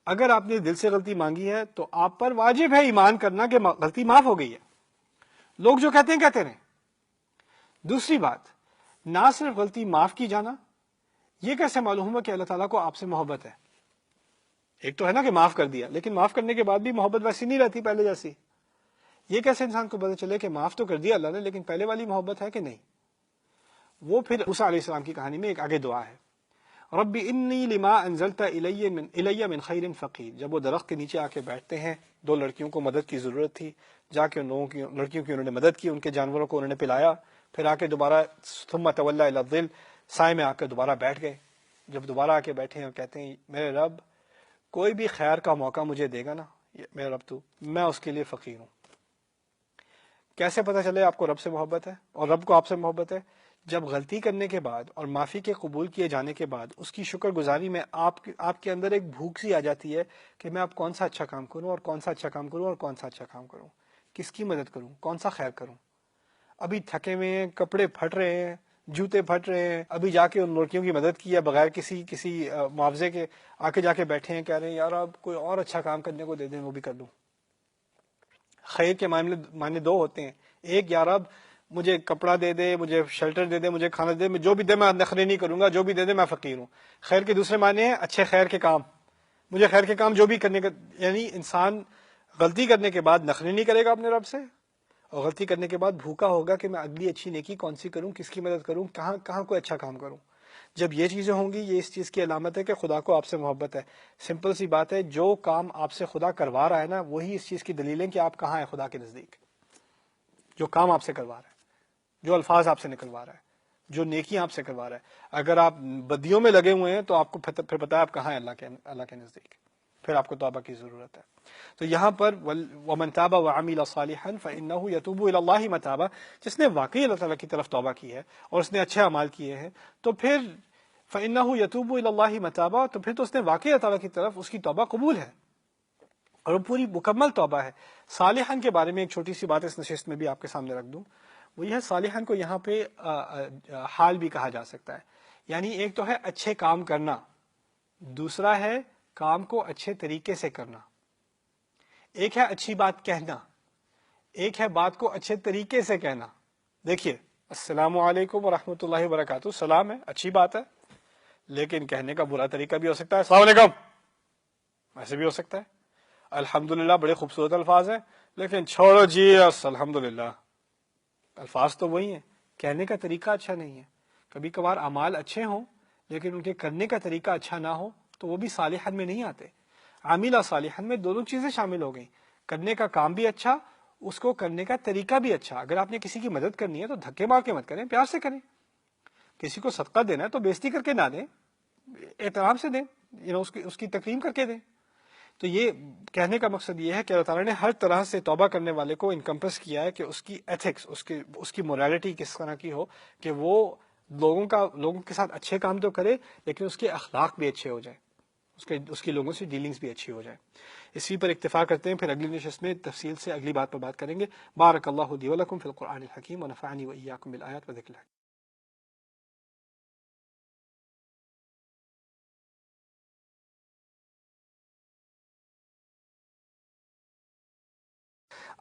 اگر آپ نے دل سے غلطی مانگی ہے تو آپ پر واجب ہے ایمان کرنا کہ غلطی معاف ہو گئی ہے۔ لوگ جو کہتے ہیں کہتے رہیں۔ دوسری بات، نہ صرف غلطی معاف کی جانا، یہ کیسے معلوم ہوا کہ اللہ تعالیٰ کو آپ سے محبت ہے؟ ایک تو ہے نا کہ معاف کر دیا، لیکن معاف کرنے کے بعد بھی محبت ویسی نہیں رہتی پہلے جیسی۔ یہ کیسے انسان کو پتہ چلے کہ معاف تو کر دیا اللہ نے لیکن پہلے والی محبت ہے کہ نہیں؟ وہ پھر موسیٰ علیہ السلام کی کہانی میں ایک آگے دعا ہے۔ رب انی لما انزلت الی من خیر فقیر. جب وہ درخت کے نیچے آ کے بیٹھتے ہیں، دو لڑکیوں کو مدد کی ضرورت تھی، جا کے ان لوگوں کی لڑکیوں کی انہوں نے مدد کی، ان کے جانوروں کو انہوں نے پلایا، پھر آ کے دوبارہ ثم تولی الی الظل، سائے میں آ کے دوبارہ بیٹھ گئے. جب دوبارہ آ کے بیٹھے ہیں اور کہتے ہیں میرے رب کوئی بھی خیر کا موقع مجھے دے گا نا میرے رب تو میں اس کے لیے فقیر ہوں. کیسے پتہ چلے آپ کو رب سے محبت ہے اور رب کو آپ سے محبت ہے؟ جب غلطی کرنے کے بعد اور معافی کے قبول کیے جانے کے بعد اس کی شکر گزاری میں آپ کے اندر ایک بھوک سی آ جاتی ہے کہ میں اب کون سا اچھا کام کروں اور کون سا اچھا کام کروں اور کون سا اچھا کام کروں، کس کی مدد کروں، کون سا خیر کروں. ابھی تھکے ہوئے ہیں، کپڑے پھٹ رہے ہیں، جوتے پھٹ رہے ہیں، ابھی جا کے ان لڑکیوں کی مدد کی ہے بغیر کسی معاوضے کے، آ کے جا کے بیٹھے ہیں کہہ رہے ہیں یار اب کوئی اور اچھا کام کرنے کو دے دیں وہ بھی کر لوں. خیر کے معنی دو ہوتے ہیں، ایک یار اب مجھے کپڑا دے دے، مجھے شیلٹر دے دے، مجھے کھانا دے دے، جو بھی دے میں نخرے نہیں کروں گا، جو بھی دے دے میں فقیر ہوں. خیر کے دوسرے معنی ہیں اچھے خیر کے کام، مجھے خیر کے کام جو بھی کرنے کا، یعنی انسان غلطی کرنے کے بعد نخرے نہیں کرے گا اپنے رب سے، اور غلطی کرنے کے بعد بھوکا ہوگا کہ میں اگلی اچھی نیکی کون سی کروں، کس کی مدد کروں، کہاں کوئی اچھا کام کروں. جب یہ چیزیں ہوں گی یہ اس چیز کی علامت ہے کہ خدا کو آپ سے محبت ہے. سمپل سی بات ہے، جو کام آپ سے خدا کروا رہا ہے نا وہی اس چیز کی دلیل ہے کہ آپ کہاں ہیں خدا کے نزدیک. جو کام آپ سے کروا رہا ہے، جو الفاظ آپ سے نکلوا رہا ہے، جو نیکیاں آپ سے کروا رہا ہے. اگر آپ بدیوں میں لگے ہوئے ہیں تو آپ کو پھر پتا ہے آپ کہاں ہیں اللہ کے نزدیک، پھر آپ کو توبہ کی ضرورت ہے. تو یہاں پر وَمَن تَابَ وَعَمِلَ صَالِحًا فَإِنَّهُ يَتُوبُ إِلَى اللَّهِ مَتَابًا، جس نے واقعی اللہ تعالیٰ کی طرف توبہ کی ہے اور اس نے اچھے اعمال کیے ہیں تو پھر فَإِنَّهُ يَتُوبُ إِلَى اللَّهِ مَتَابًا، تو پھر تو اس نے واقعی اللہ تعالیٰ کی طرف اس کی توبہ قبول ہے اور وہ پوری مکمل توبہ ہے. صالحاً کے بارے میں ایک چھوٹی سی بات اس نشست میں بھی آپ کے سامنے رکھ دوں، وہ یہ ہے صالحاً کو یہاں پہ حال بھی کہا جا سکتا ہے. یعنی ایک تو ہے اچھے کام کرنا، دوسرا ہے کام کو اچھے طریقے سے کرنا. ایک ہے اچھی بات کہنا، ایک ہے بات کو اچھے طریقے سے کہنا. دیکھیے السلام علیکم ورحمۃ اللہ وبرکاتہ، سلام ہے، اچھی بات ہے، لیکن کہنے کا برا طریقہ بھی ہو سکتا ہے، السلام علیکم ایسے بھی ہو سکتا ہے. الحمدللہ بڑے خوبصورت الفاظ ہیں، لیکن چھوڑو جی الحمدللہ، الفاظ تو وہی ہیں، کہنے کا طریقہ اچھا نہیں ہے. کبھی کبھار اعمال اچھے ہوں لیکن ان کے کرنے کا طریقہ اچھا نہ ہو تو وہ بھی صالحان میں نہیں آتے. عاملہ صالحان میں دونوں چیزیں شامل ہو گئیں، کرنے کا کام بھی اچھا، اس کو کرنے کا طریقہ بھی اچھا. اگر آپ نے کسی کی مدد کرنی ہے تو دھکے مار کے مت کریں، پیار سے کریں. کسی کو صدقہ دینا ہے تو بےزتی کر کے نہ دیں، احترام سے دیں، اس کی تکریم کر کے دیں. تو یہ کہنے کا مقصد یہ ہے کہ اللہ تعالیٰ نے ہر طرح سے توبہ کرنے والے کو انکمپس کیا ہے کہ اس کی ایتھکس، اس کی موریلٹی کس طرح کی ہو کہ وہ لوگوں کے ساتھ اچھے کام تو کرے لیکن اس کے اخلاق بھی اچھے ہو جائیں، اس کی لوگوں سے ڈیلنگز بھی اچھی ہو جائیں. اسی پر اکتفا کرتے ہیں، پھر اگلی نشست میں تفصیل سے اگلی بات پر بات کریں گے. بارک اللہ لی ولکم فی القرآن الحکیم ونفعنی وإیاکم بالآیات وذکر الحکیم.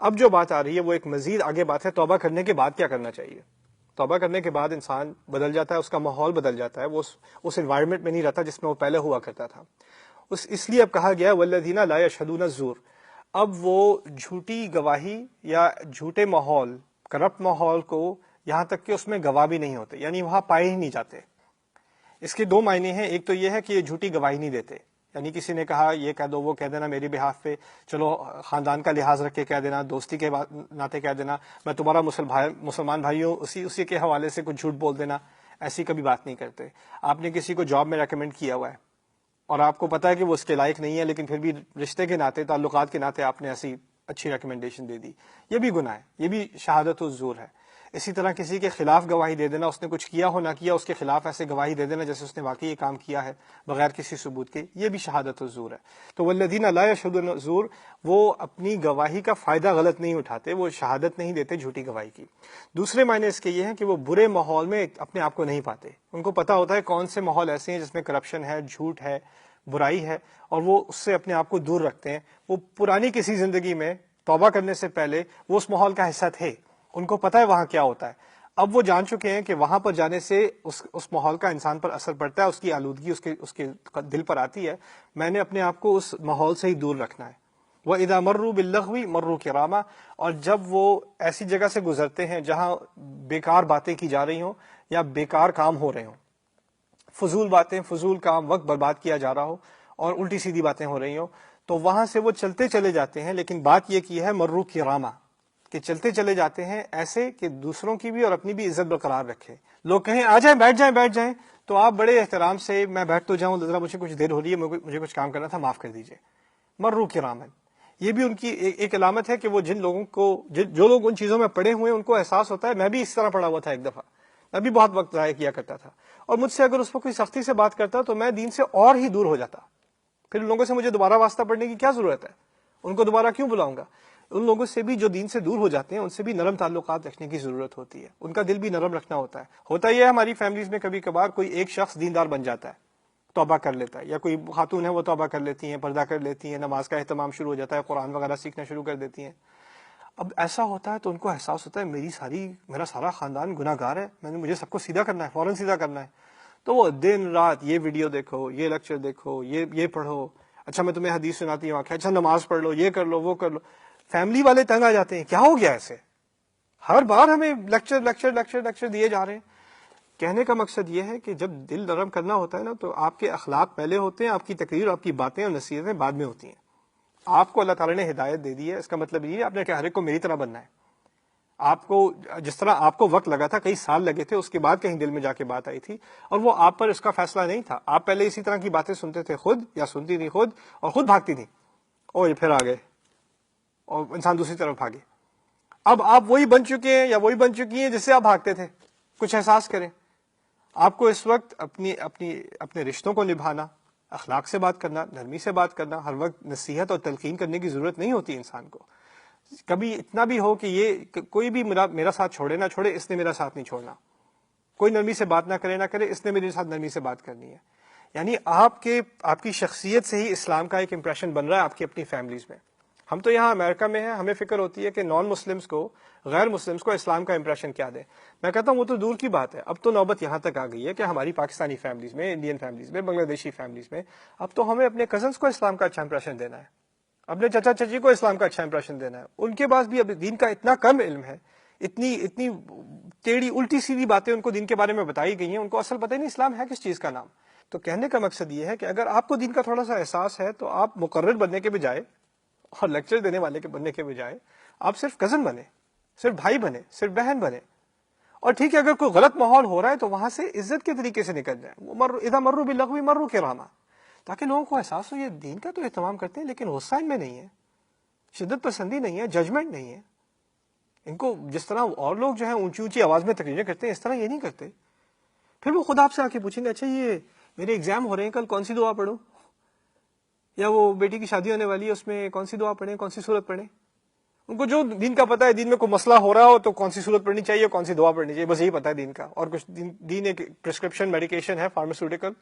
اب جو بات آ رہی ہے وہ ایک مزید آگے بات ہے، توبہ کرنے کے بعد کیا کرنا چاہیے. توبہ کرنے کے بعد انسان بدل جاتا ہے، اس کا ماحول بدل جاتا ہے، وہ اس انوائرمنٹ میں نہیں رہتا جس میں وہ پہلے ہوا کرتا تھا. اس لیے اب کہا گیا والذین لا یشہدون الزور. اب وہ جھوٹی گواہی یا جھوٹے ماحول، کرپٹ ماحول کو یہاں تک کہ اس میں گواہ بھی نہیں ہوتے، یعنی وہاں پائے ہی نہیں جاتے. اس کے دو معنی ہیں، ایک تو یہ ہے کہ یہ جھوٹی گواہی نہیں دیتے، یعنی کسی نے کہا یہ کہہ دو، وہ کہہ دینا میری بہاف پہ، چلو خاندان کا لحاظ رکھ کے کہہ دینا، دوستی کے ناطے کہہ دینا میں تمہارا مسلمان بھائی ہوں، اسی کے حوالے سے کچھ جھوٹ بول دینا، ایسی کبھی بات نہیں کرتے. آپ نے کسی کو جاب میں ریکمینڈ کیا ہوا ہے اور آپ کو پتا ہے کہ وہ اس کے لائق نہیں ہے، لیکن پھر بھی رشتے کے ناطے، تعلقات کے ناطے آپ نے ایسی اچھی ریکمنڈیشن دے دی، یہ بھی گناہ ہے، یہ بھی شہادت الزور ہے. اسی طرح کسی کے خلاف گواہی دے دینا، اس نے کچھ کیا ہو نہ کیا، اس کے خلاف ایسے گواہی دے دینا جیسے اس نے واقعی یہ کام کیا ہے بغیر کسی ثبوت کے، یہ بھی شہادت الزور ہے. تو والذین لا یشہدون الزور، وہ اپنی گواہی کا فائدہ غلط نہیں اٹھاتے، وہ شہادت نہیں دیتے جھوٹی گواہی کی. دوسرے معنی اس کے یہ ہیں کہ وہ برے ماحول میں اپنے آپ کو نہیں پاتے، ان کو پتا ہوتا ہے کون سے ماحول ایسے ہیں جس میں کرپشن ہے، جھوٹ ہے، برائی ہے، اور وہ اس سے اپنے آپ کو دور رکھتے ہیں. وہ پرانی کسی زندگی میں توبہ کرنے سے پہلے وہ اس ماحول کا حصہ تھے، ان کو پتہ ہے وہاں کیا ہوتا ہے. اب وہ جان چکے ہیں کہ وہاں پر جانے سے اس ماحول کا انسان پر اثر پڑتا ہے، اس کی آلودگی اس کے دل پر آتی ہے. میں نے اپنے آپ کو اس ماحول سے ہی دور رکھنا ہے. وَإِذَا مَرُّوا بِاللَّغْوِ مَرُّوا كِرَامًا، اور جب وہ ایسی جگہ سے گزرتے ہیں جہاں بیکار باتیں کی جا رہی ہوں یا بیکار کام ہو رہے ہوں، فضول باتیں، فضول کام، وقت برباد کیا جا رہا ہو اور الٹی سیدھی باتیں ہو رہی ہوں، تو وہاں سے وہ چلتے چلے جاتے ہیں. لیکن بات یہ کی ہے مرو کرامہ، کہ چلتے چلے جاتے ہیں ایسے کہ دوسروں کی بھی اور اپنی بھی عزت برقرار رکھے. لوگ کہیں آ جائیں بیٹھ جائیں تو آپ بڑے احترام سے میں بیٹھ تو جاؤں، ذرا مجھے کچھ دیر ہو رہی ہے، مجھے کچھ کام کرنا تھا، معاف کر دیجیے. مرو کرامن، یہ بھی ان کی ایک علامت ہے کہ وہ جن لوگوں کو جو لوگ ان چیزوں میں پڑے ہوئے ہیں ان کو احساس ہوتا ہے میں بھی اس طرح پڑا ہوا تھا ایک دفعہ، میں بھی بہت وقت ضائع کیا کرتا تھا، اور مجھ سے اگر اس پر کوئی سختی سے بات کرتا تو میں دین سے اور ہی دور ہو جاتا. پھر ان لوگوں سے مجھے دوبارہ واسطہ پڑھنے کی کیا ضرورت ہے؟ ان کو دوبارہ کیوں بلاؤں گا؟ ان لوگوں سے بھی جو دین سے دور ہو جاتے ہیں ان سے بھی نرم تعلقات رکھنے کی ضرورت ہوتی ہے، ان کا دل بھی نرم رکھنا ہوتا ہے. ہوتا یہ ہے ہماری فیملیز میں کبھی کبھار کوئی ایک شخص دیندار بن جاتا ہے، توبہ کر لیتا ہے، یا کوئی خاتون ہے وہ توبہ کر لیتی ہیں، پردہ کر لیتی ہیں، نماز کا اہتمام شروع ہو جاتا ہے، قرآن وغیرہ سیکھنا شروع کر دیتی ہیں. اب ایسا ہوتا ہے تو ان کو احساس ہوتا ہے میرا سارا خاندان گناہ گار ہے، مجھے سب کو سیدھا کرنا ہے، فوراً سیدھا کرنا ہے. تو وہ دن رات یہ ویڈیو دیکھو، یہ لیکچر دیکھو، یہ پڑھو، اچھا میں تمہیں حدیث سناتی ہوں، اچھا نماز پڑھ لو، یہ کر لو، وہ کر لو. فیملی والے تنگ آ جاتے ہیں، کیا ہو گیا ایسے؟ ہر بار ہمیں لیکچر لیکچر لیکچر لیکچر دیے جا رہے ہیں. کہنے کا مقصد یہ ہے کہ جب دل نرم کرنا ہوتا ہے نا تو آپ کے اخلاق پہلے ہوتے ہیں، آپ کی تقریر، آپ کی باتیں اور نصیحتیں بعد میں ہوتی ہیں. آپ کو اللہ تعالیٰ نے ہدایت دے دی ہے، اس کا مطلب یہ ہے آپ نے ہر ایک کو میری طرح بننا ہے. آپ کو جس طرح آپ کو وقت لگا تھا، کئی سال لگے تھے، اس کے بعد کہیں دل میں جا کے بات آئی تھی، اور وہ آپ پر اس کا فیصلہ نہیں تھا. آپ پہلے اسی طرح کی باتیں سنتے تھے خود، یا سنتی تھی خود اور خود بھاگتی تھی، اور یہ پھر آ گئے اور انسان دوسری طرف بھاگے. اب آپ وہی بن چکے ہیں یا وہی بن چکی ہیں جس سے آپ بھاگتے تھے. کچھ احساس کریں. آپ کو اس وقت اپنے رشتوں کو نبھانا، اخلاق سے بات کرنا، نرمی سے بات کرنا، ہر وقت نصیحت اور تلقین کرنے کی ضرورت نہیں ہوتی انسان کو. کبھی اتنا بھی ہو کہ یہ کوئی بھی میرا ساتھ چھوڑے نہ چھوڑے، اس نے میرا ساتھ نہیں چھوڑنا. کوئی نرمی سے بات نہ کرے، اس نے میرے ساتھ نرمی سے بات کرنی ہے. یعنی آپ کی شخصیت سے ہی اسلام کا ایک امپریشن بن رہا ہے آپ کی اپنی فیملیز میں. ہم تو یہاں امریکہ میں ہیں، ہمیں فکر ہوتی ہے کہ نان مسلمز کو، غیر مسلمز کو اسلام کا امپریشن کیا دیں. میں کہتا ہوں وہ تو دور کی بات ہے، اب تو نوبت یہاں تک آ گئی ہے کہ ہماری پاکستانی فیملیز میں، انڈین فیملیز میں، بنگلہ دیشی فیملیز میں اب تو ہمیں اپنے کزنس کو اسلام کا اچھا امپریشن دینا ہے، اپنے چچا چچی کو اسلام کا اچھا امپریشن دینا ہے. ان کے پاس بھی اب دین کا اتنا کم علم ہے، اتنی ٹیڑھی الٹی سیدھی باتیں ان کو دین کے بارے میں بتائی گئی ہیں، ان کو اصل پتہ ہی نہیں اسلام ہے کس چیز کا نام. تو کہنے کا مقصد یہ ہے کہ اگر آپ کو دین کا تھوڑا سا احساس ہے تو آپ مقرر بننے کے بجائے اور لیکچر دینے والے کے بننے کے بجائے آپ صرف کزن بنے، صرف بھائی بنے، صرف بہن بنے. اور ٹھیک ہے اگر کوئی غلط ماحول ہو رہا ہے تو وہاں سے عزت کے طریقے سے نکل جائیں. اذا مروا باللغو مروا کرامہ، تاکہ لوگوں کو احساس ہو یہ دین کا تو اہتمام کرتے ہیں لیکن غصہ ان میں نہیں ہے، شدت پسندی نہیں ہے، ججمنٹ نہیں ہے. ان کو جس طرح اور لوگ جو ہیں اونچی اونچی آواز میں تقریریں کرتے ہیں اس طرح یہ نہیں کرتے. پھر وہ خود آپ سے آ کے پوچھیں گے اچھا یہ میرے ایگزام ہو رہے ہیں کل کون سی دعا پڑھوں، یا وہ بیٹی کی شادی ہونے والی ہے اس میں کون سی دعا پڑھیں، کون سی صورت پڑھیں. ان کو جو دین کا پتہ ہے، دین میں کوئی مسئلہ ہو رہا ہو تو کون سی صورت پڑھنی چاہیے، کون سی دعا پڑھنی چاہیے، بس یہی پتہ ہے دین کا. اور کچھ دین ایک پرسکرپشن میڈیکیشن ہے، فارماسیوٹیکل،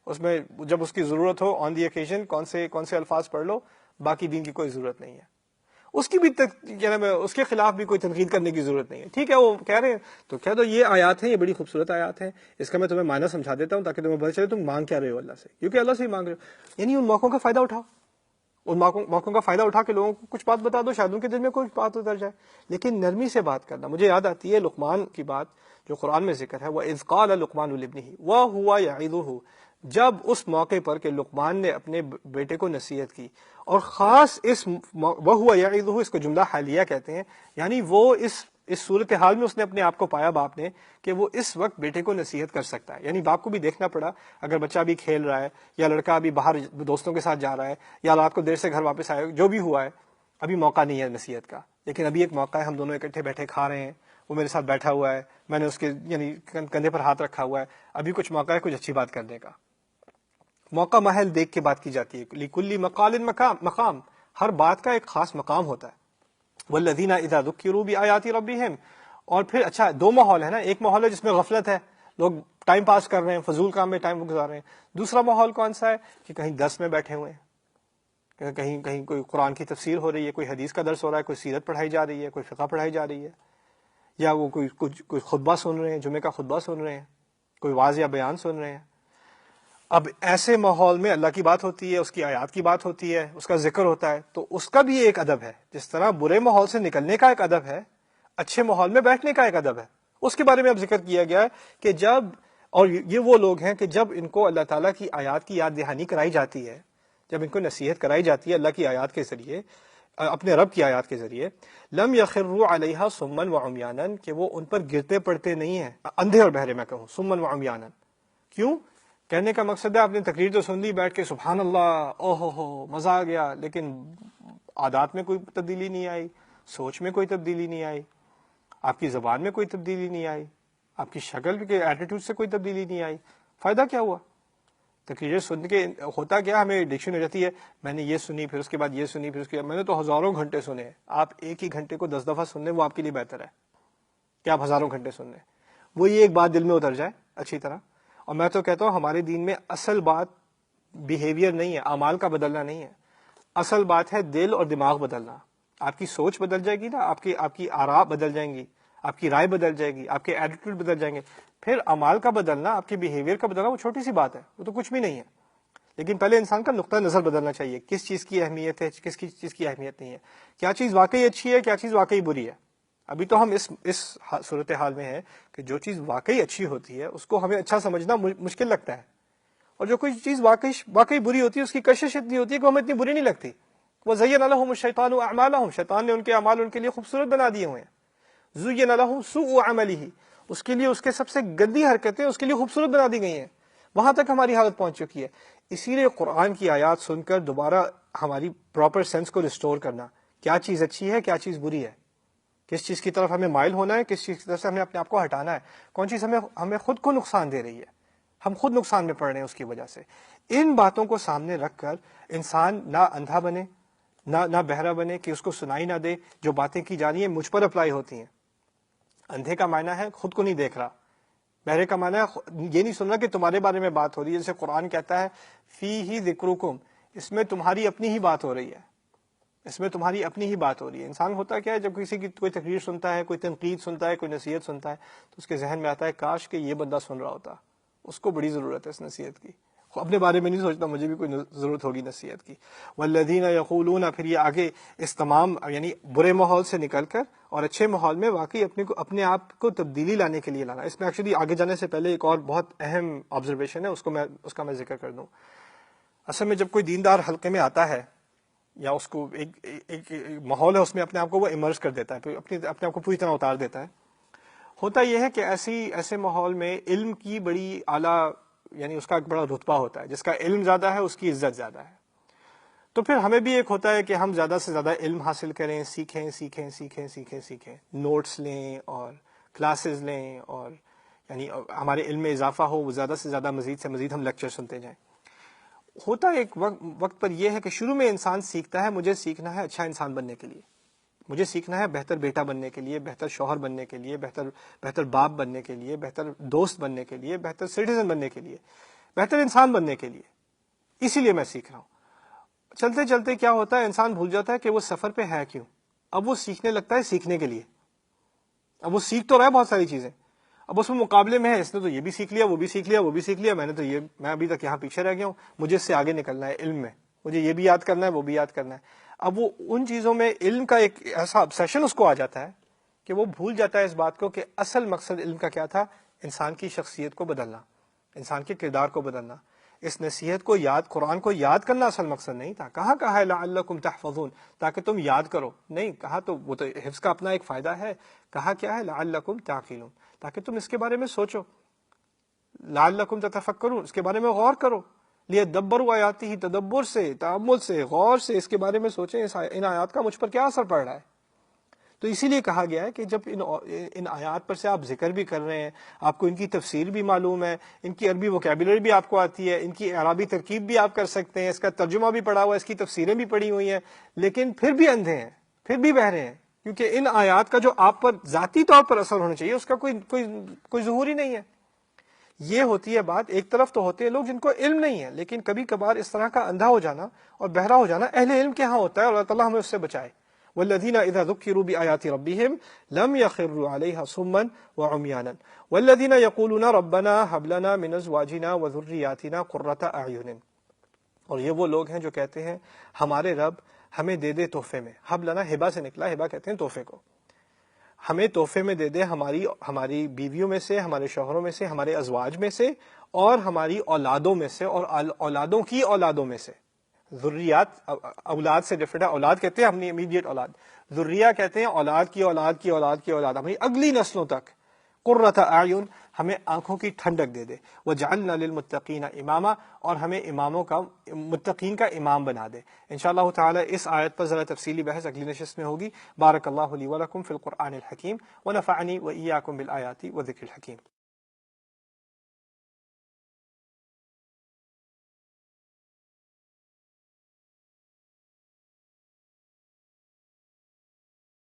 اس میں جب اس کی ضرورت ہو آن دی اوکیزن کون سے الفاظ پڑھ لو، باقی دین کی کوئی ضرورت نہیں ہے. اس کی بھی اس کے خلاف بھی کوئی تنقید کرنے کی ضرورت نہیں ہے. ٹھیک ہے وہ کہہ رہے ہیں تو کہہ دو یہ آیات ہیں، یہ بڑی خوبصورت آیات ہیں، اس کا میں تمہیں معنی سمجھا دیتا ہوں تاکہ تمہیں پتہ چلے تم مانگ کیا رہے ہو اللہ سے، کیونکہ اللہ سے ہی مانگ رہے ہو. یعنی ان موقعوں کا فائدہ اٹھاؤ، ان موقعوں کا فائدہ اٹھا کے لوگوں کو کچھ بات بتا دو، شاید ان کے دل میں کوئی بات اتر جائے. لیکن نرمی سے بات کرنا. مجھے یاد آتی ہے لقمان کی بات جو قرآن میں ذکر ہے، وَإِذْ قَالَ لُقْمَانُ لِابْنِهِ وَهُوَ يَعِظُهُ، جب اس موقع پر کہ لقمان نے اپنے بیٹے کو نصیحت کی، اور خاص وَهُوَ يَعِظُهُ اس کو جملہ حالیہ کہتے ہیں، یعنی وہ اس صورتحال میں اس نے اپنے آپ کو پایا باپ نے کہ وہ اس وقت بیٹے کو نصیحت کر سکتا ہے. یعنی باپ کو بھی دیکھنا پڑا، اگر بچہ بھی کھیل رہا ہے یا لڑکا بھی باہر دوستوں کے ساتھ جا رہا ہے یا رات کو دیر سے گھر واپس آئے، جو بھی ہوا ہے ابھی موقع نہیں ہے نصیحت کا، لیکن ابھی ایک موقع ہے، ہم دونوں اکٹھے بیٹھے کھا رہے ہیں، وہ میرے ساتھ بیٹھا ہوا ہے، میں نے اس کے یعنی کندھے پر ہاتھ رکھا ہوا ہے، ابھی کچھ موقع ہے کچھ اچھی بات کرنے کا. موقع محل دیکھ کے بات کی جاتی ہے. لِكُلِّ مَقَالٍ مقام، ہر بات کا ایک خاص مقام ہوتا ہے. والذین اذا ذکروا بآیات ربہم، اور پھر اچھا دو ماحول ہے نا، ایک ماحول ہے جس میں غفلت ہے، لوگ ٹائم پاس کر رہے ہیں، فضول کام میں ٹائم گزار رہے ہیں. دوسرا ماحول کون سا ہے کہ کہیں درس میں بیٹھے ہوئے ہیں، کہیں کوئی قرآن کی تفسیر ہو رہی ہے، کوئی حدیث کا درس ہو رہا ہے، کوئی سیرت پڑھائی جا رہی ہے، کوئی فقہ پڑھائی جا رہی ہے، یا وہ کوئی خطبہ سن رہے ہیں، جمعے کا خطبہ سن رہے ہیں، کوئی واعظ یا بیان سن رہے ہیں. اب ایسے ماحول میں اللہ کی بات ہوتی ہے، اس کی آیات کی بات ہوتی ہے، اس کا ذکر ہوتا ہے، تو اس کا بھی ایک ادب ہے. جس طرح برے ماحول سے نکلنے کا ایک ادب ہے، اچھے ماحول میں بیٹھنے کا ایک ادب ہے. اس کے بارے میں اب ذکر کیا گیا ہے کہ جب اور یہ وہ لوگ ہیں کہ جب ان کو اللہ تعالیٰ کی آیات کی یاد دہانی کرائی جاتی ہے، جب ان کو نصیحت کرائی جاتی ہے اللہ کی آیات کے ذریعے، اپنے رب کی آیات کے ذریعے، لم یخروا علیہا صما وعمیانا، کہ وہ ان پر گرتے پڑتے نہیں ہیں اندھے اور بہرے، میں کہوں صما وعمیانا۔ کیوں؟ کہنے کا مقصد ہے آپ نے تقریر تو سن لی بیٹھ کے، سبحان اللہ، او ہو مزہ آ گیا، لیکن عادات میں کوئی تبدیلی نہیں آئی، سوچ میں کوئی تبدیلی نہیں آئی، آپ کی زبان میں کوئی تبدیلی نہیں آئی، آپ کی شکل کے ایٹیٹیوڈ سے کوئی تبدیلی نہیں آئی، فائدہ کیا ہوا؟ تقریریں سن کے ہوتا کیا، ہمیں ایڈکشن ہو جاتی ہے، میں نے یہ سنی پھر اس کے بعد یہ سنی پھر اس کے بعد، میں نے تو ہزاروں گھنٹے سنے ہیں۔ آپ ایک ہی گھنٹے کو 10 دفعہ سن لیں، وہ آپ کے لیے بہتر ہے کہ آپ ہزاروں گھنٹے سن لیں۔ وہ یہ ایک بات دل میں اتر جائے اچھی طرح۔ اور میں تو کہتا ہوں ہمارے دین میں اصل بات بیہیویئر نہیں ہے، اعمال کا بدلنا نہیں ہے، اصل بات ہے دل اور دماغ بدلنا۔ آپ کی سوچ بدل جائے گی نا، آپ کی آراء بدل جائیں گی، آپ کی رائے بدل جائے گی، آپ کے ایٹیٹیوڈ بدل جائیں گے، پھر اعمال کا بدلنا، آپ کے بیہیویئر کا بدلنا وہ چھوٹی سی بات ہے، وہ تو کچھ بھی نہیں ہے۔ لیکن پہلے انسان کا نقطہ نظر بدلنا چاہیے، کس چیز کی اہمیت ہے، کس چیز کی اہمیت نہیں ہے، کیا چیز واقعی اچھی ہے، کیا چیز واقعی بری ہے۔ ابھی تو ہم اس صورتحال میں ہیں کہ جو چیز واقعی اچھی ہوتی ہے اس کو ہمیں اچھا سمجھنا مشکل لگتا ہے، اور جو کوئی چیز واقعی بری ہوتی ہے اس کی کشش اتنی ہوتی ہے کہ ہمیں اتنی بری نہیں لگتی۔ وَزَيَّنَ لَهُمُ الشَّيْطَانُ أَعْمَالَهُمْ، شیطان نے ان کے اعمال ان کے لیے خوبصورت بنا دیے ہوئے ہیں۔ زُيِّنَ لَهُ سُوءُ عَمَلِهِ، اس کے لیے اس کے سب سے گندی حرکتیں اس کے لیے خوبصورت بنا دی گئی ہیں۔ وہاں تک ہماری حالت پہنچ چکی ہے۔ اسی لیے قرآن کی آیات سن کر دوبارہ ہماری پراپر سینس کو ریسٹور کرنا، کیا چیز اچھی ہے، کیا چیز بری ہے، کس چیز کی طرف ہمیں مائل ہونا ہے، کس چیز کی طرف سے ہمیں اپنے آپ کو ہٹانا ہے، کون چیز ہمیں خود کو نقصان دے رہی ہے، ہم خود نقصان میں پڑ رہے ہیں اس کی وجہ سے۔ ان باتوں کو سامنے رکھ کر انسان نہ اندھا بنے، نہ بہرا بنے کہ اس کو سنائی نہ دے، جو باتیں کی جا رہی ہیں مجھ پر اپلائی ہوتی ہیں۔ اندھے کا معنی ہے خود کو نہیں دیکھ رہا، بہرے کا معنی ہے یہ نہیں سن رہا کہ تمہارے بارے میں بات ہو رہی ہے، جیسے قرآن کہتا ہے فیہ ذکرکم، اس میں تمہاری اپنی ہی بات ہو رہی ہے، اس میں تمہاری اپنی ہی بات ہو رہی ہے۔ انسان ہوتا کیا ہے، جب کسی کی کوئی تقریر سنتا ہے، کوئی تنقید سنتا ہے، کوئی نصیحت سنتا ہے، تو اس کے ذہن میں آتا ہے کاش کہ یہ بندہ سن رہا ہوتا، اس کو بڑی ضرورت ہے اس نصیحت کی، اپنے بارے میں نہیں سوچتا مجھے بھی کوئی ضرورت ہوگی نصیحت کی۔ والذین یقولون، پھر یہ آگے اس تمام یعنی برے ماحول سے نکل کر اور اچھے ماحول میں واقعی اپنے آپ کو تبدیلی لانے کے لیے لانا۔ اس میں ایکچولی آگے جانے سے پہلے ایک اور بہت اہم آبزرویشن ہے، اس کا میں ذکر کر دوں۔ اصل میں جب کوئی دیندار حلقے میں آتا ہے یا اس کو ایک ماحول ہے اس میں اپنے آپ کو وہ امرج کر دیتا ہے، اپنے آپ کو پوری طرح اتار دیتا ہے، ہوتا یہ ہے کہ ایسے ماحول میں علم کی بڑی اعلیٰ یعنی اس کا ایک بڑا رتبہ ہوتا ہے، جس کا علم زیادہ ہے اس کی عزت زیادہ ہے۔ تو پھر ہمیں بھی ایک ہوتا ہے کہ ہم زیادہ سے زیادہ علم حاصل کریں، سیکھیں، نوٹس لیں اور کلاسز لیں، اور یعنی ہمارے علم میں اضافہ ہو، وہ زیادہ سے زیادہ مزید سے مزید ہم لیکچر سنتے جائیں۔ ہوتا ایک وقت پر یہ ہے کہ شروع میں انسان سیکھتا ہے، مجھے سیکھنا ہے اچھا انسان بننے کے لیے، مجھے سیکھنا ہے بہتر بیٹا بننے کے لیے، بہتر شوہر بننے کے لیے، بہتر باپ بننے کے لیے، بہتر دوست بننے کے لیے، بہتر سٹیزن بننے کے لیے، بہتر انسان بننے کے لیے، اسی لیے میں سیکھ رہا ہوں۔ چلتے چلتے کیا ہوتا ہے، انسان بھول جاتا ہے کہ وہ سفر پہ ہے کیوں۔ اب وہ سیکھنے لگتا ہے سیکھنے کے لیے، اب وہ سیکھ تو رہا ہے بہت ساری چیزیں، اب اس میں مقابلے میں ہے، اس نے تو یہ بھی سیکھ لیا، وہ بھی سیکھ لیا، میں ابھی تک یہاں پیچھے رہ گیا ہوں، مجھے اس سے آگے نکلنا ہے علم میں، مجھے یہ بھی یاد کرنا ہے، وہ بھی یاد کرنا ہے۔ اب وہ ان چیزوں میں علم کا ایک ایسا obsession اس کو آ جاتا ہے کہ وہ بھول جاتا ہے اس بات کو کہ اصل مقصد علم کا کیا تھا، انسان کی شخصیت کو بدلنا، انسان کے کردار کو بدلنا۔ اس نصیحت کو قرآن کو یاد کرنا اصل مقصد نہیں تھا۔ کہا ہے لعلکم تحفظون، تاکہ تم یاد کرو، نہیں کہا تو وہ تو حفظ کا اپنا ایک فائدہ ہے، کہا کیا ہے لعلکم تعقلون، تاکہ تم اس کے بارے میں سوچو، لعلکم تتفکرون، اس کے بارے میں غور کرو، لیدبروا آیاتہ، تدبر سے، تأمل سے، غور سے اس کے بارے میں سوچیں ان آیات کا مجھ پر کیا اثر پڑ رہا ہے۔ تو اسی لیے کہا گیا ہے کہ جب ان آیات پر سے آپ ذکر بھی کر رہے ہیں، آپ کو ان کی تفسیر بھی معلوم ہے، ان کی عربی ووکیبلری بھی آپ کو آتی ہے، ان کی اعرابی ترکیب بھی آپ کر سکتے ہیں، اس کا ترجمہ بھی پڑھا ہوا ہے، اس کی تفسیریں بھی پڑھی ہوئی ہیں، لیکن پھر بھی اندھے ہیں، پھر بھی بہرے ہیں، کیونکہ ان آیات کا جو آپ پر ذاتی طور پر اثر ہونا چاہیے اس کا کوئی ظہور ہی نہیں ہے۔ یہ ہوتی ہے بات، ایک طرف تو ہوتے ہیں لوگ جن کو علم نہیں ہے، لیکن کبھی کبھار اس طرح کا اندھا ہو جانا اور بہرا ہو جانا اہل علم کے ہاں ہوتا ہے، اور اللہ تعالیٰ ہمیں اس سے بچائے۔ والذین اذا ذکروا بآیات ربهم لم یخروا علیہا صما وعمیانا والذین یقولون ربنا هب لنا من ازواجنا وذریاتنا قرۃ اعین، اور یہ وہ لوگ ہیں جو کہتے ہیں ہمارے رب ہمیں دے دے تحفے میں، ہب لنا ہبہ سے نکلا، ہبہ کہتے ہیں تحفے کو، ہمیں تحفے میں دے دے ہماری بیویوں میں سے، ہمارے شوہروں میں سے، ہمارے ازواج میں سے، اور ہماری اولادوں میں سے، اور اولادوں کی اولادوں میں سے. ذریات اولاد سے ڈفرنٹ ہے. اولاد کہتے ہیں اپنی امیڈیٹ اولاد، ذریہ کہتے ہیں اولاد کی اولاد کی اولاد کی اولاد، ہماری اگلی نسلوں تک. قرۃ اعین، ہمیں آنکھوں کی ٹھنڈک دے دے. وجعلنا للمتقین اماما، اور ہمیں اماموں کا، متقین کا امام بنا دے. انشاءاللہ تعالی اس آیت پر ذرا تفصیلی بحث اگلی نشست میں ہوگی. بارک اللہ لی ولکم فی القرآن الحکیم ونفعنی وإیاکم بالآیات وذکر الحکیم.